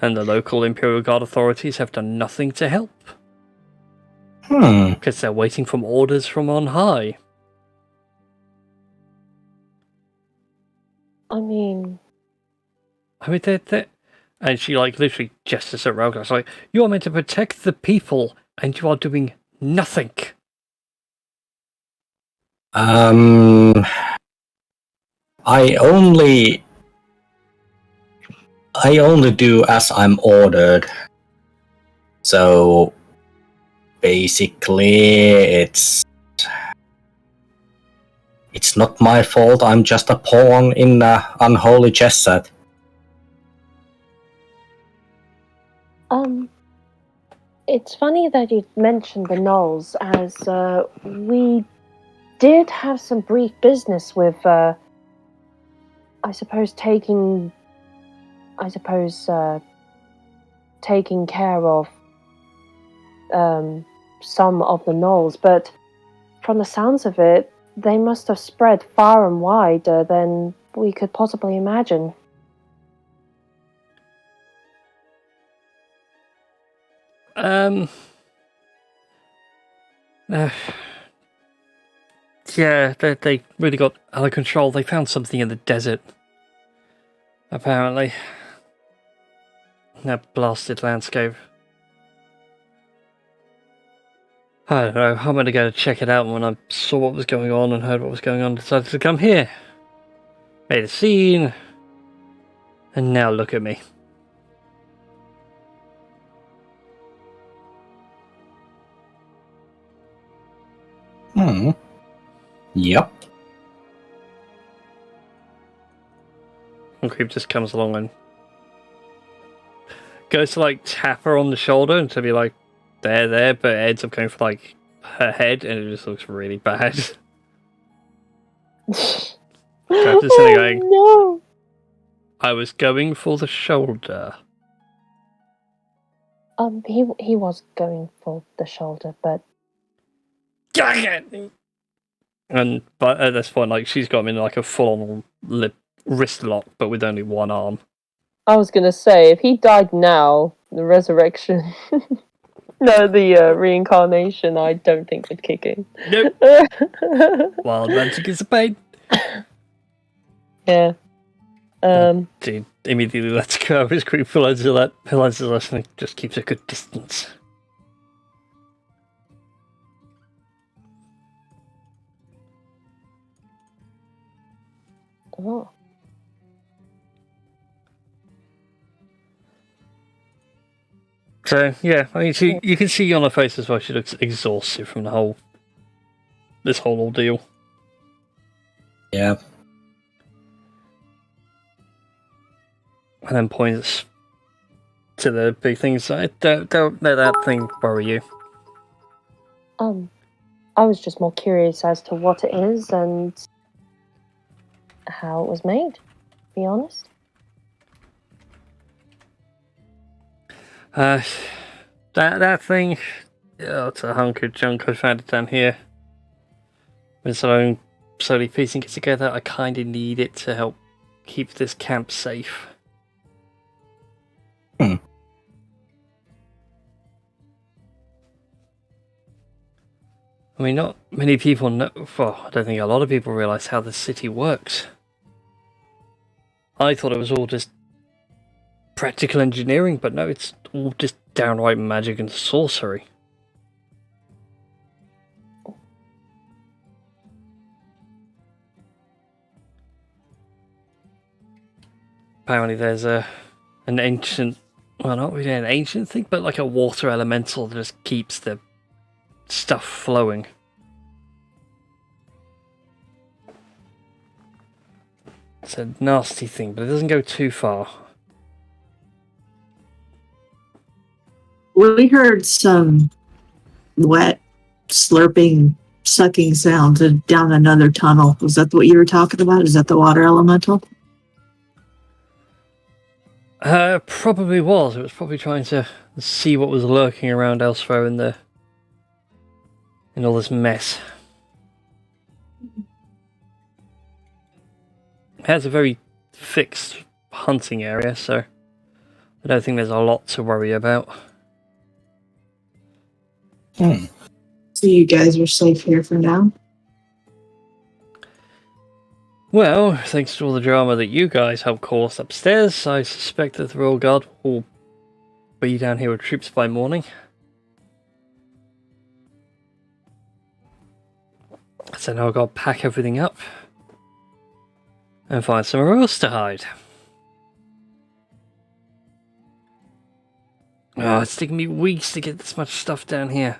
And the local Imperial Guard authorities have done nothing to help. Because they're waiting for orders from on high. I mean, they're... And she literally gestures at Ralglas like, you are meant to protect the people, and you are doing nothing. I only do as I'm ordered. So basically, it's not my fault. I'm just a pawn in an unholy chess set. It's funny that you mentioned the gnolls, as we did have some brief business with, I suppose, taking care of some of the gnolls, but from the sounds of it, they must have spread far and wider than we could possibly imagine. Yeah, they really got out of control. They found something in the desert, apparently. That blasted landscape. I don't know, I'm gonna go check it out, and when I saw what was going on and heard what was going on, decided to come here. Made a scene, and now look at me. Yep. And Creep just comes along and goes to tap her on the shoulder and to be like, there, but it ends up going for her head, and it just looks really bad. Grabs his head going, no! I was going for the shoulder. He was going for the shoulder, but And but at this point, she's got him in a full-on wrist lock, but with only one arm. I was gonna say, if he died now, the resurrection, no, the reincarnation, I don't think would kick in. Nope. Wild magic is a pain. Yeah. Dude immediately lets go of his creep, realizes that, and just keeps a good distance. Oh. So yeah, I mean, you can see on her face as well. She looks exhausted from this whole ordeal. Yeah. And then points to the big things. Don't let that thing worry you. I was just more curious as to what it is and how it was made, to be honest. That thing, it's a hunk of junk. I found it down here. Been slowly piecing it together. I kind of need it to help keep this camp safe. Hmm. I mean, not many people know. Well, I don't think a lot of people realize how the city works. I thought it was all just practical engineering, but no, it's all just downright magic and sorcery. Apparently there's an ancient, well, not really an ancient thing, but like a water elemental that just keeps the stuff flowing. It's a nasty thing, but it doesn't go too far. We heard some wet, slurping, sucking sounds down another tunnel. Was that what you were talking about? Is that the water elemental? Probably was. It was probably trying to see what was lurking around elsewhere in all this mess. It has a very fixed hunting area, so I don't think there's a lot to worry about. Hmm. So you guys are safe here for now? Well, thanks to all the drama that you guys helped cause upstairs, I suspect that the Royal Guard will be down here with troops by morning. So now I've got to pack everything up and find somewhere else to hide. Oh, it's taken me weeks to get this much stuff down here.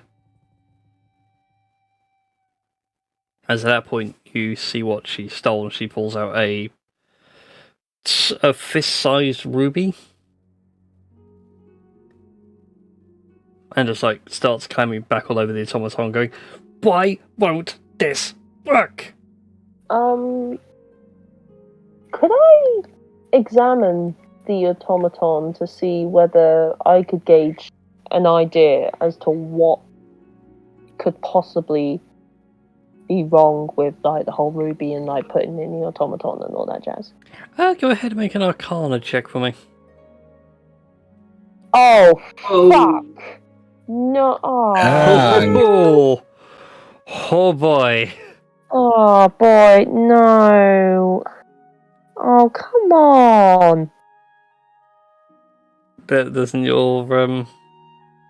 As at that point, you see what she stole, and she pulls out a fist-sized ruby. And just, like, starts climbing back all over the automaton, going, "Why won't this work?" Could I examine the automaton to see whether I could gauge an idea as to what could possibly be wrong with like the whole ruby and like putting in the automaton and all that jazz? Go ahead and make an Arcana check for me. Oh, fuck! No. Oh, oh boy. Oh boy, no. Oh, come on. Doesn't your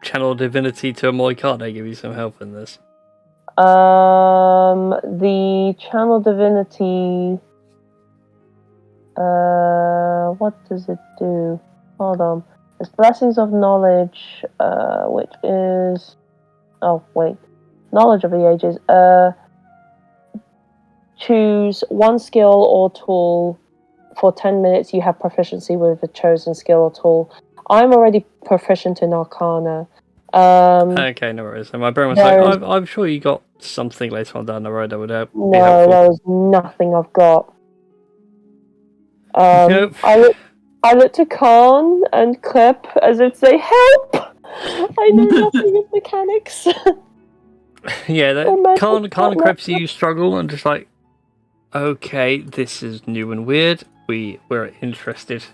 channel divinity to a Moicano give you some help in this? The channel divinity. What does it do? Hold on. It's blessings of knowledge, which is. Oh wait, knowledge of the ages. Choose one skill or tool. For 10 minutes, you have proficiency with a chosen skill or tool. I'm already proficient in Arcana. Okay, no worries. And my brain was like, I'm sure you got something later on down the road that would help. No, there was nothing I've got. Nope. I looked to Khan and Clip as if to say, "Help! I know nothing of mechanics." Yeah, Khan and Crep see you struggle and just like, okay, this is new and weird. We're interested.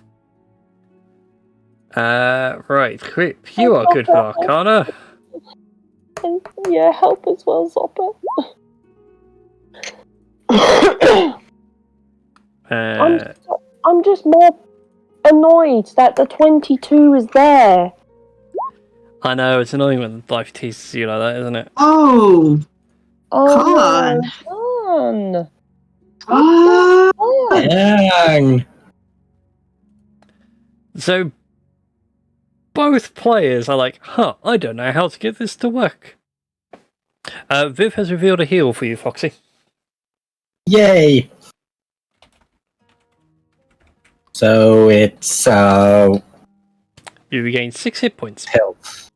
Right, Crip, you are good for Arcana. And, yeah, help as well, Zopper. I'm just more annoyed that the 22 is there. I know, it's annoying when life teases you like that, isn't it? Oh, Oh, Con. Con. Dang. So, both players are like, I don't know how to get this to work. Viv has revealed a heal for you, Foxy. Yay! So it's You regain 6 hit points. health.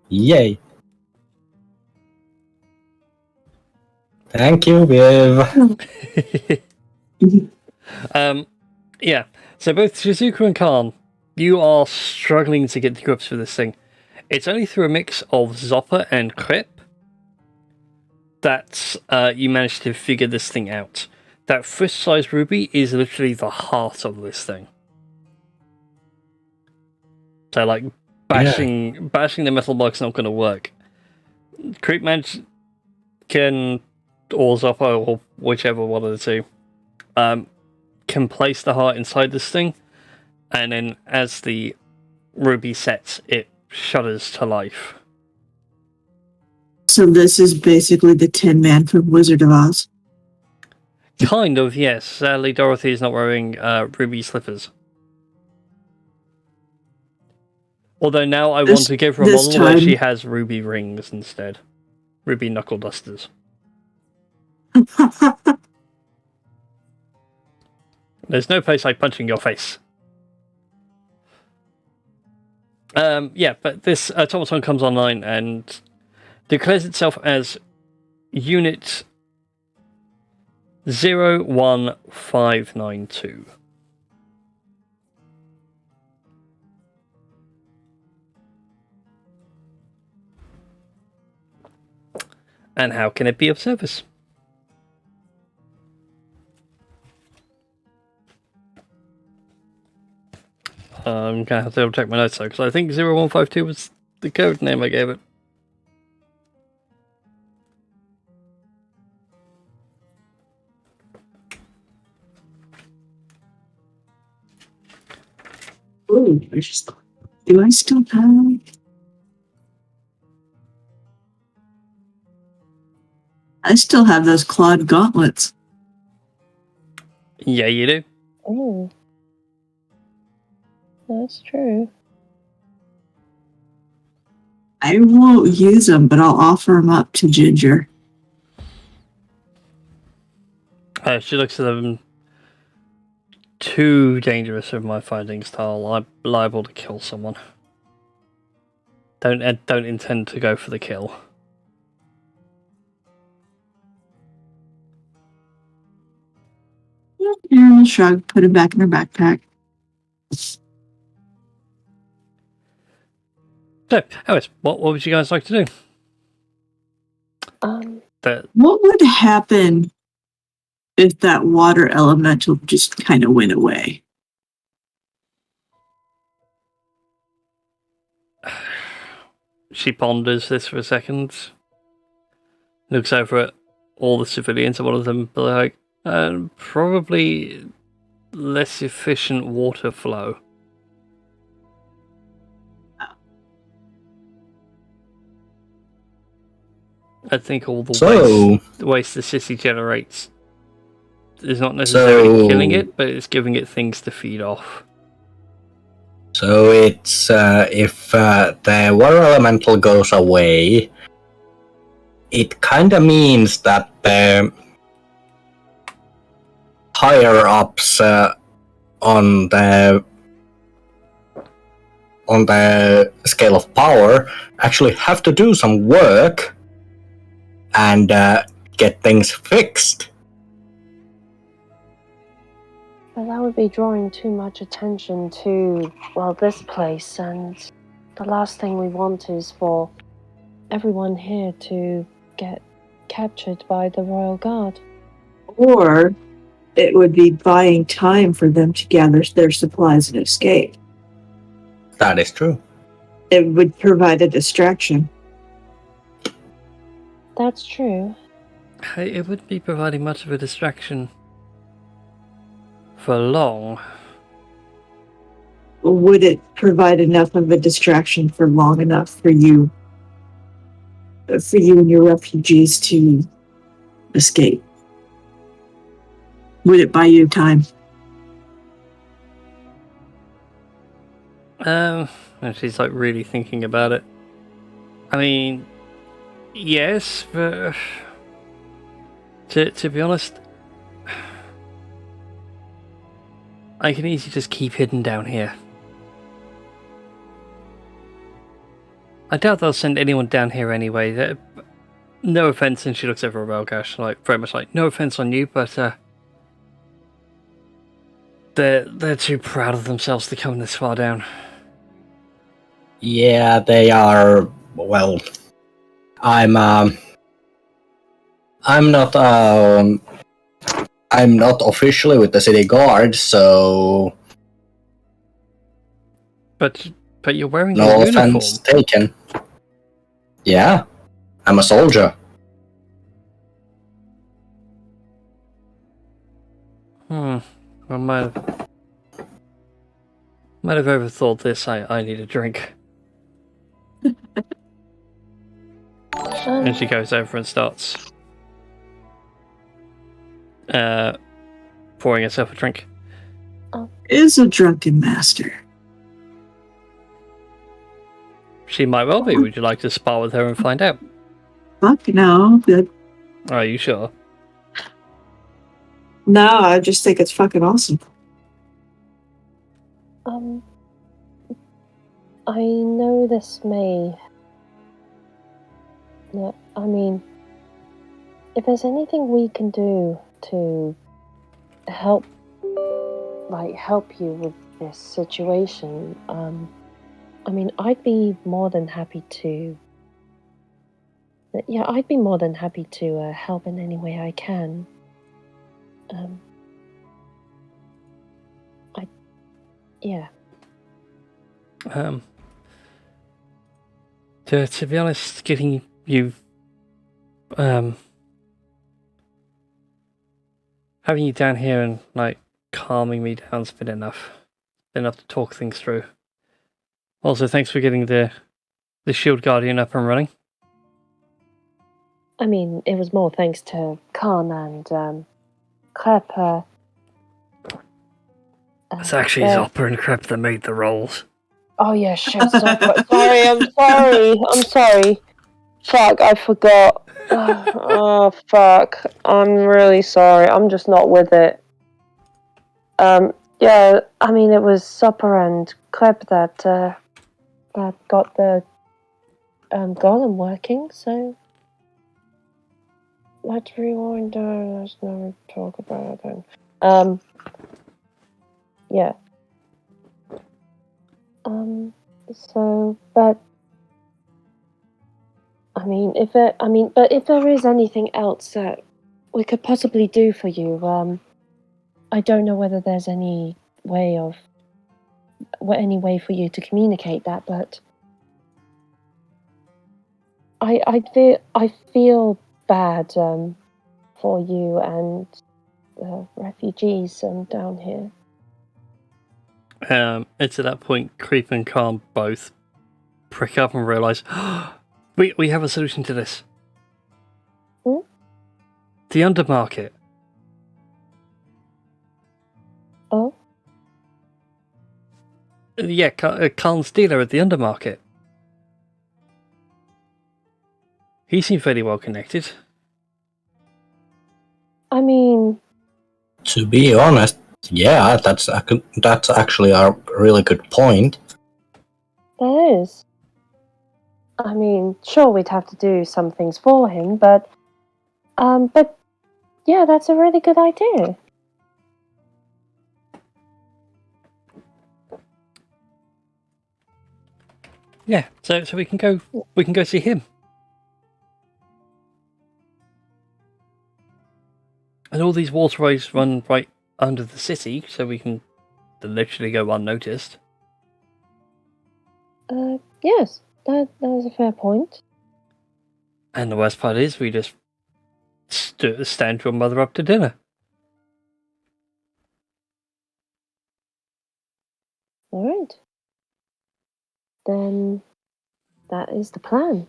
Yay! Thank you, Viv. Yeah. So both Shizuku and Khan, you are struggling to get to grips with this thing. It's only through a mix of Zopper and Crip that you managed to figure this thing out. that fist-sized ruby is literally the heart of this thing. So, like, bashing the metal block's not going to work. Creep Mage can, or Zoppo, or whichever one of the two, can place the heart inside this thing, and then as the ruby sets, it shudders to life. So this is basically the Tin Man from Wizard of Oz. Kind of, yes. Sadly, Dorothy is not wearing ruby slippers. Although now I want to give her a model where she has ruby rings instead. Ruby knuckle dusters. There's no place like punching your face. Yeah, but this automaton comes online and declares itself as Unit 01592. And how can it be of service? I'm gonna have to double check my notes though, because I think 0152 was the code name I gave it. Ooh, do I still have? I still have those clawed gauntlets. Yeah, you do. Oh. That's true. I won't use them, but I'll offer them up to Ginger. She looks at them too dangerous with my fighting style. I'm liable to kill someone. Don't intend to go for the kill. Erin shrug, put it back in her backpack. So, anyways, what would you guys like to do? What would happen if that water elemental just kind of went away? She ponders this for a second, looks over at all the civilians, and one of them like, probably less efficient water flow. I think all the waste the city generates is not necessarily killing it, but it's giving it things to feed off. So it's if the water elemental goes away, it kind of means that the higher ups on the scale of power actually have to do some work and get things fixed. Well, that would be drawing too much attention to, well, this place, and the last thing we want is for everyone here to get captured by the Royal Guard. Or it would be buying time for them to gather their supplies and escape. That is true. It would provide a distraction. That's true. It wouldn't be providing much of a distraction for long. Would it provide enough of a distraction for long enough for you and your refugees to escape? Would it buy you time? And she's like really thinking about it. I mean, yes, but to be honest, I can easily just keep hidden down here. I doubt they'll send anyone down here anyway. No offense, and she looks over at Belgash, like very much like, no offense on you, but they're too proud of themselves to come this far down. Yeah, they are. Well, I'm not I'm not officially with the city guard, so But you're wearing no a offense uniform. taken. Yeah, I'm a soldier. I might have overthought this. I need a drink. And she goes over and starts pouring herself a drink. Is a drunken master. She might well be. Would you like to spar with her and find out? Fuck no. Are you sure? No, I just think it's fucking awesome. I know this may... No, I mean, if there's anything we can do to help you with this situation, I mean, I'd be more than happy to... Yeah, I'd be more than happy to help in any way I can. Yeah. To be honest, getting you, having you down here and like calming me down's been enough to talk things through. Also, thanks for getting the Shield Guardian up and running. I mean, it was more thanks to Khan and Crep. It's actually Zopper and Crep that made the rolls. Oh yeah, shit. I'm sorry. Fuck, I forgot. Oh fuck. I'm really sorry. I'm just not with it. Yeah, I mean it was Supper and Kleb that got the golem working, so let's rewind. Let's never talk about it then. Yeah. So, but I mean, if there is anything else that we could possibly do for you, I don't know whether there's any way for you to communicate that, but I feel bad for you and the refugees down here. It's at that point Creep and Calm both prick up and realise we have a solution to this. The undermarket. Oh? Yeah, Khan's dealer at the undermarket. He seemed fairly well connected. I mean... To be honest, yeah, that's actually a really good point. That is. I mean, sure, we'd have to do some things for him, but yeah, that's a really good idea. Yeah, so we can go see him. And all these waterways run right under the city, so we can literally go unnoticed. Yes, that is a fair point. And the worst part is, we just stand your mother up to dinner. All right. Then that is the plan.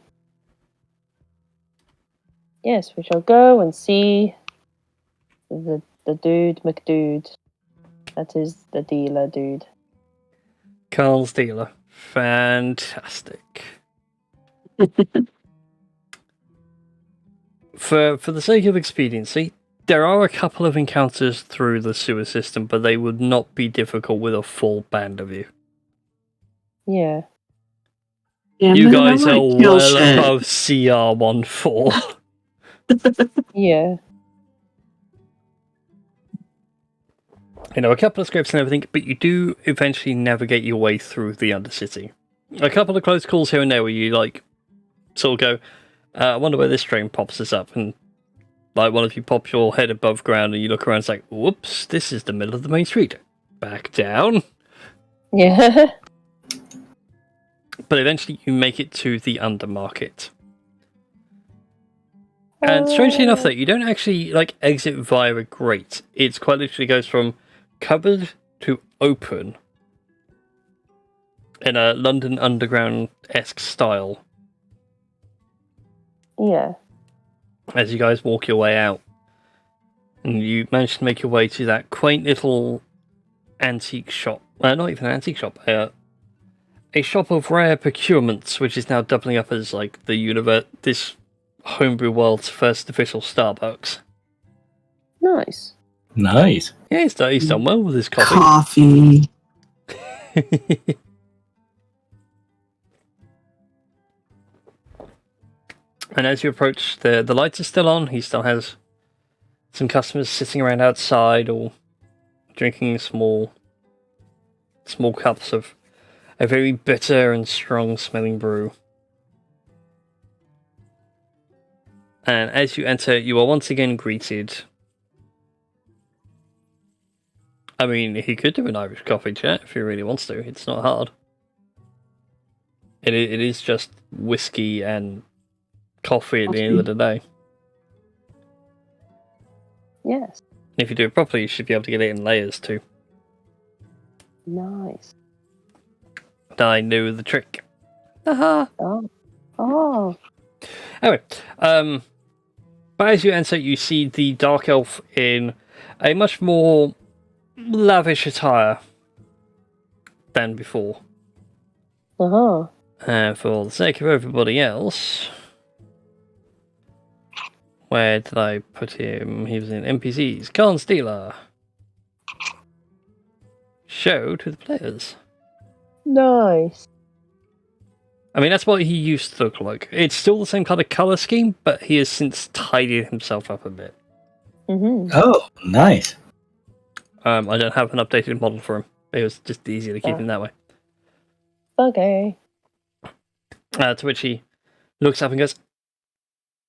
Yes, we shall go and see the dude McDude. That is the dealer dude. Carl's dealer. Fantastic. For the sake of expediency, there are a couple of encounters through the sewer system, but they would not be difficult with a full band of you. Yeah. You guys are well above CR14. Yeah. You know, a couple of scripts and everything, but you do eventually navigate your way through the Undercity. A couple of close calls here and there where you, like, sort of go, I wonder where this train pops us up, and like one of you pop your head above ground and you look around, it's like, whoops, this is the middle of the main street. Back down. Yeah. But eventually you make it to the undermarket. And strangely enough, though, you don't actually like exit via a grate. It's quite literally goes from cupboard to open in a London Underground-esque style Yeah. as you guys walk your way out. And you manage to make your way to that quaint little antique shop. Not even an antique shop. A shop of rare procurements, which is now doubling up as like this homebrew world's first official Starbucks. Nice. Nice. Yeah, he's done well with his coffee. Coffee. And as you approach, the lights are still on. He still has some customers sitting around outside or drinking small cups of a very bitter and strong smelling brew. And as you enter, you are once again greeted. I mean, he could do an Irish coffee chat if he really wants to. It's not hard. It is just whiskey and coffee at the end of the day. Yes. If you do it properly, you should be able to get it in layers too. Nice. I knew the trick. Haha. Oh. Anyway, but as you enter, you see the Dark Elf in a much more lavish attire than before. Uh-huh. And for the sake of everybody else, where did I put him? He was in NPCs. Khan Stealer. Show to the players. Nice. I mean, that's what he used to look like. It's still the same kind of colour scheme, but he has since tidied himself up a bit. Mm-hmm. Oh, nice. I don't have an updated model for him. It was just easier to keep him that way. Okay. To which he looks up and goes,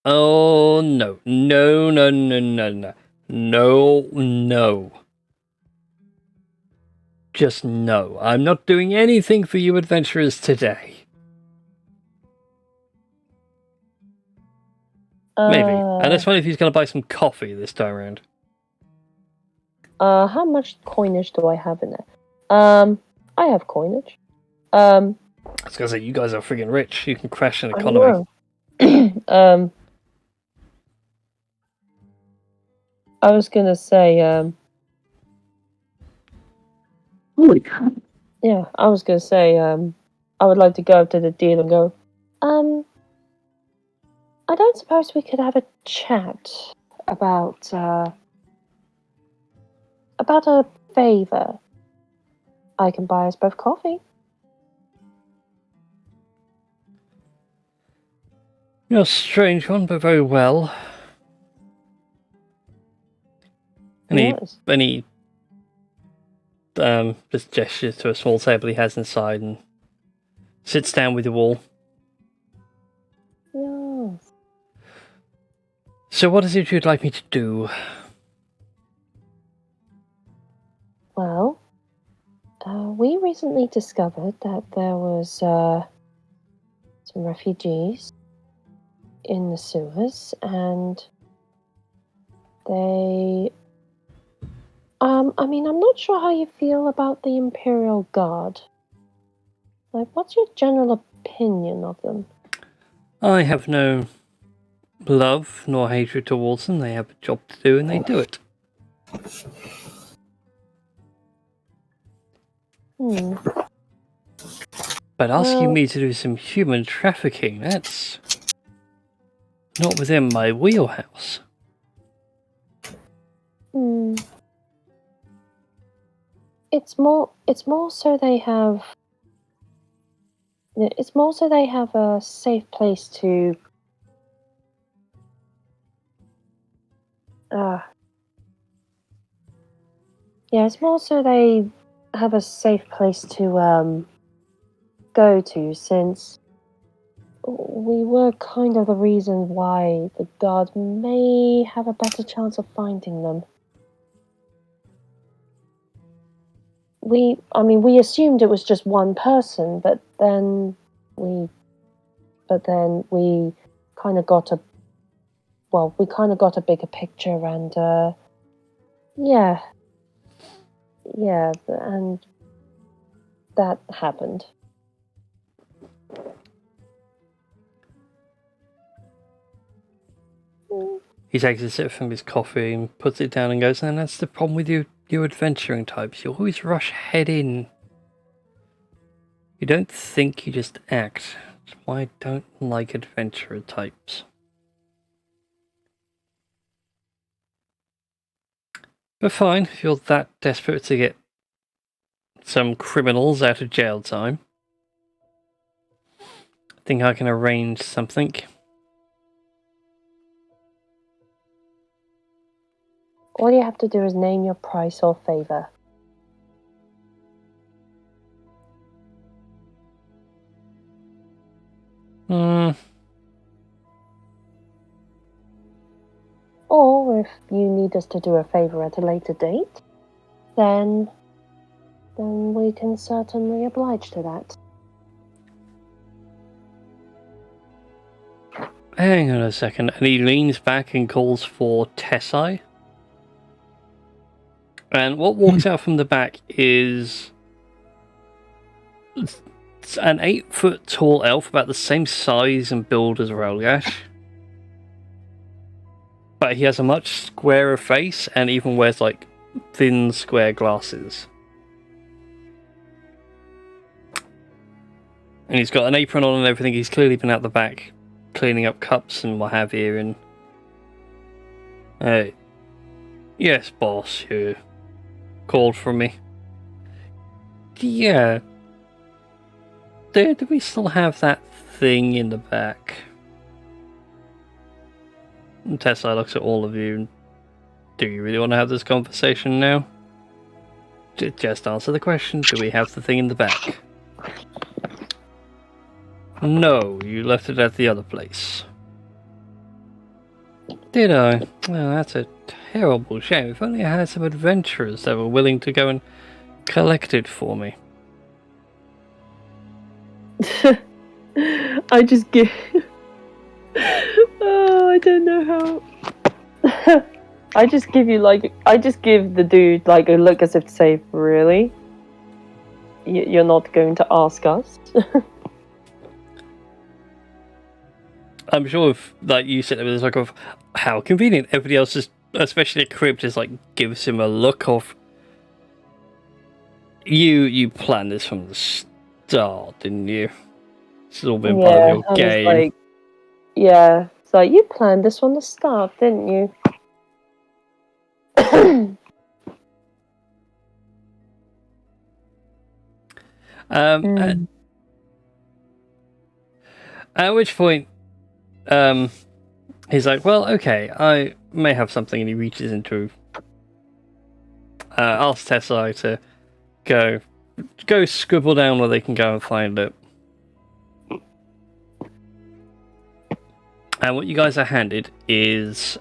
"Oh, no. No, no, no, no, no. No, no. Just no. I'm not doing anything for you adventurers today." Maybe. And that's funny if he's going to buy some coffee this time around. How much coinage do I have in it? I have coinage. I was going to say, you guys are friggin' rich. You can crash an economy. I was gonna say, Holy cow. yeah, I was gonna say, I would like to go up to the deal and go, I don't suppose we could have a chat about a favor. I can buy us both coffee. You're a strange one, but very well. And Yes. he just gestures to a small table he has inside and sits down with you all. Yes. So what is it you'd like me to do? Well, we recently discovered that there was some refugees in the sewers, and they... I mean, I'm not sure how you feel about the Imperial Guard. Like, what's your general opinion of them? I have no love nor hatred towards them. They have a job to do and they do it. But asking me to do some human trafficking, that's not within my wheelhouse. It's more so they have... It's more so they have a safe place to... Yeah, it's more so they have a safe place to go to, since we were kind of the reason why the guard may have a better chance of finding them. We assumed it was just one person, but then we kind of got a bigger picture, and yeah, and that happened. He takes a sip from his coffee and puts it down and goes, and that's the problem with you adventuring types. You always rush head in. You don't think, you just act. That's why I don't like adventurer types. But fine, if you're that desperate to get some criminals out of jail time, I think I can arrange something. All you have to do is name your price or favor. Or if you need us to do a favor at a later date, then we can certainly oblige to that. Hang on a second, and he leans back and calls for Tessai. And what walks out from the back is an 8-foot tall elf, about the same size and build as Rolgash. But he has a much squarer face and even wears like thin square glasses. And he's got an apron on and everything. He's clearly been out the back cleaning up cups and what have you. And yes, boss, you called for me. Yeah. Do we still have that thing in the back? And Tessa looks at all of you. Do you really want to have this conversation now? Just answer the question. Do we have the thing in the back? No, you left it at the other place. Did I? Well, that's a terrible shame. If only I had some adventurers that were willing to go and collect it for me. I just give... Oh, I don't know how... I just give the dude like a look as if to say, really? You're not going to ask us? I'm sure if like you sit there with this look of how convenient, everybody else is, especially a crib, just like gives him a look of you planned this from the start, didn't you? This has all been part of your game. Like, yeah, it's like you planned this from the start, didn't you? At which point, he's like, well, okay, I may have something, and he reaches into, asks Tessai to go scribble down where they can go and find it. And what you guys are handed is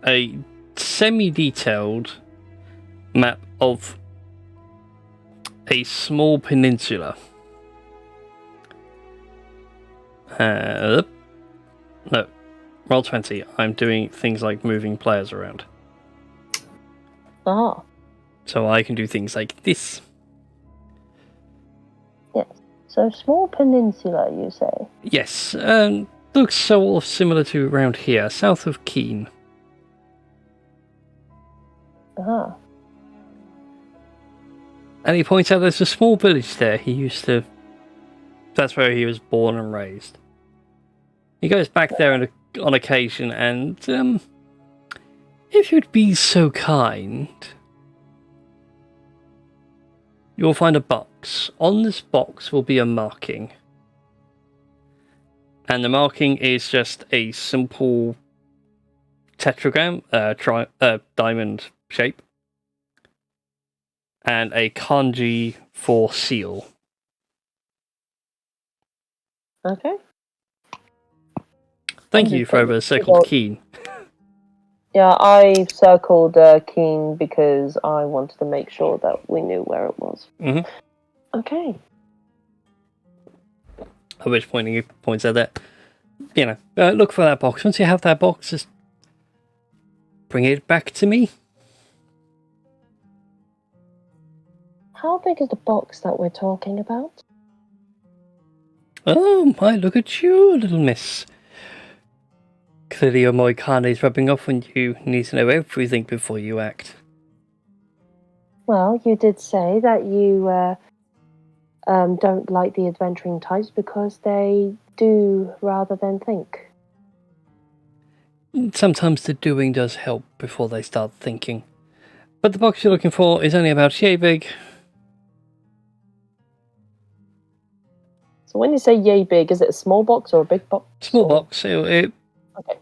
a semi-detailed map of a small peninsula. No, roll 20. I'm doing things like moving players around. Ah. So I can do things like this. Yes. So small peninsula, you say? Yes. Looks sort of similar to around here, south of Keene. Ah. And he points out there's a small village there. That's where he was born and raised. He goes back there on occasion, and if you'd be so kind, you'll find a box. On this box will be a marking. And the marking is just a simple tetragram, diamond shape, and a kanji for seal. Okay. Thank I'm you just for putting over it circled without- Keen. Yeah, I circled Keen because I wanted to make sure that we knew where it was. Mhm. Okay. At which point he points out that, look for that box. Once you have that box, just bring it back to me. How big is the box that we're talking about? Oh my, look at you, little miss. Clearly your Moikane is rubbing off on you. You need to know everything before you act. Well, you did say that you don't like the adventuring types because they do rather than think. Sometimes the doing does help before they start thinking. But the box you're looking for is only about yay big. So when you say yay big, is it a small box or a big box? Small or... box. Okay.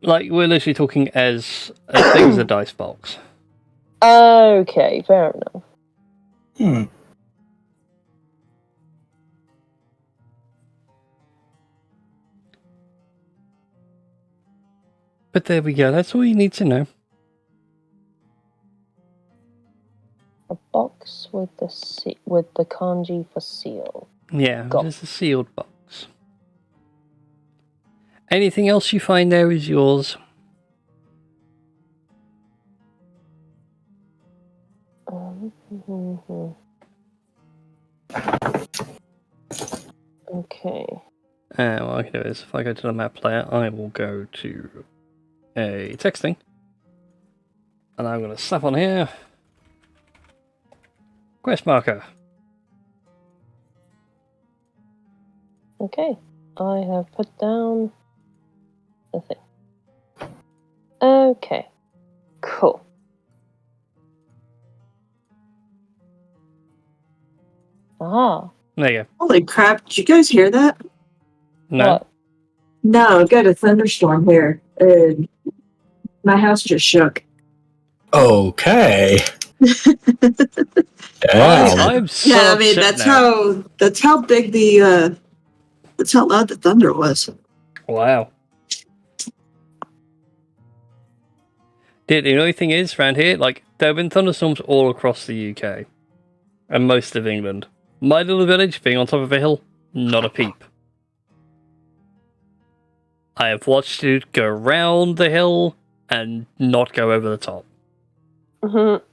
Like, we're literally talking as big as a dice box. Okay, fair enough. Hmm. But there we go. That's all you need to know. A box with the kanji for seal. Yeah, Got just a sealed box. Anything else you find there is yours. Okay. What I can do is, if I go to the map player, I will go to a texting. And I'm going to slap on here. Quest marker. Okay. I have put down the thing. Okay. Cool. Ah. There you go. Holy crap! Did you guys hear that? No. What? No, got a thunderstorm here. My house just shook. Okay. I'm so Yeah, I mean upset that's now. how big that's how loud the thunder was. Wow. The only thing is, around here, like, there have been thunderstorms all across the UK. And most of England. My little village, being on top of a hill, not a peep. I have watched it go round the hill and not go over the top. Mm-hmm.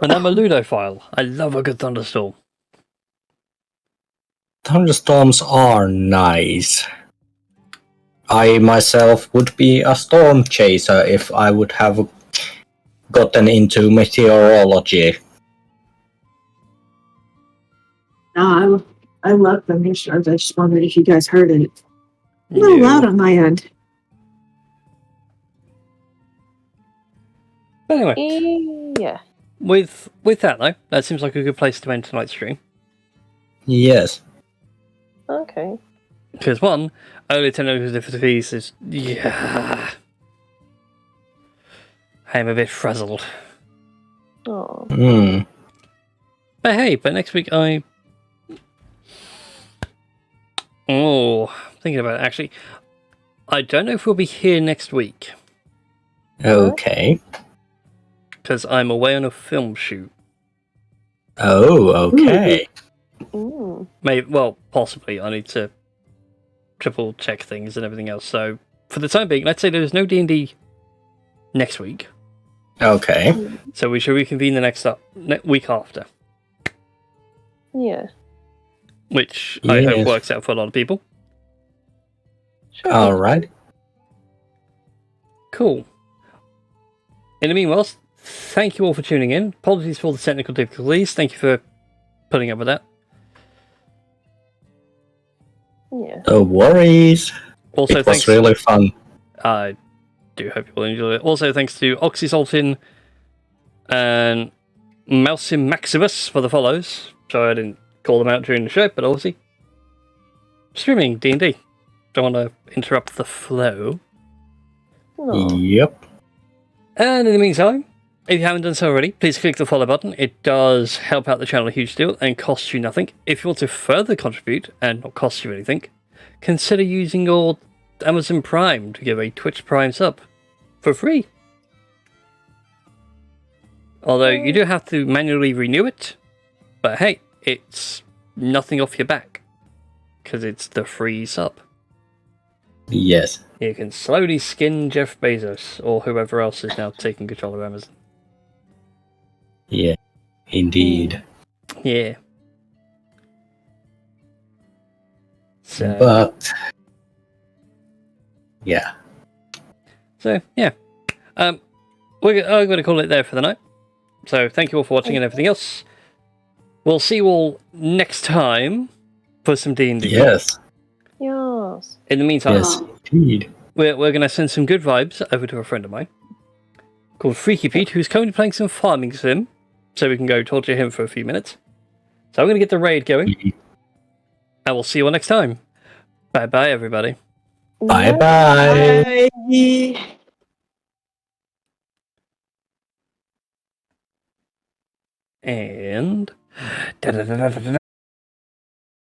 And I'm a ludophile. I love a good thunderstorm. Thunderstorms are nice. I myself would be a storm chaser if I would have gotten into meteorology. No, I love thunderstorms. I just wondered if you guys heard it. A little loud on my end. But anyway, Yeah. with that though, that seems like a good place to end tonight's stream. Yes. Okay. Because one, early technical difficulties is I am a bit frazzled. Oh. Hmm. But hey, next week thinking about it actually. I don't know if we'll be here next week. Okay. Because I'm away on a film shoot. Oh, okay. Mm. Maybe, well, possibly. I need to triple check things and everything else. So, for the time being, let's say there's no D&D next week. Okay. So we should reconvene the next week after. Yeah. Which I hope Yes. works out for a lot of people. Sure. Alright. Cool. In the meanwhile, thank you all for tuning in. Apologies for the technical difficulties. Thank you for putting up with that. Yeah. No worries. Also, It was thanks. really fun. I do hope you all enjoy it. Also, thanks to Oxysoltin and Mousim Maximus for the follows. Sorry I didn't call them out during the show, but obviously streaming D&D. Don't want to interrupt the flow. No. Yep. And in the meantime, If you haven't done so already, please click the follow button. It does help out the channel a huge deal and costs you nothing. If you want to further contribute and not cost you anything, consider using your Amazon Prime to give a Twitch Prime sub for free. Although you do have to manually renew it, but hey, it's nothing off your back because it's the free sub. Yes. You can slowly skin Jeff Bezos or whoever else is now taking control of Amazon. Yeah. Indeed. Yeah. So, But yeah. So yeah, I'm going to call it there for the night. So thank you all for watching and everything else. We'll see you all next time for some D&D. Yes. Yes. In the meantime, Yes. Indeed. we're going to send some good vibes over to a friend of mine called Freaky Pete, who's currently playing some farming sim, so we can go torture him for a few minutes. So I'm going to get the raid going, and we'll see you all next time. Bye bye, everybody. Bye bye. Bye. And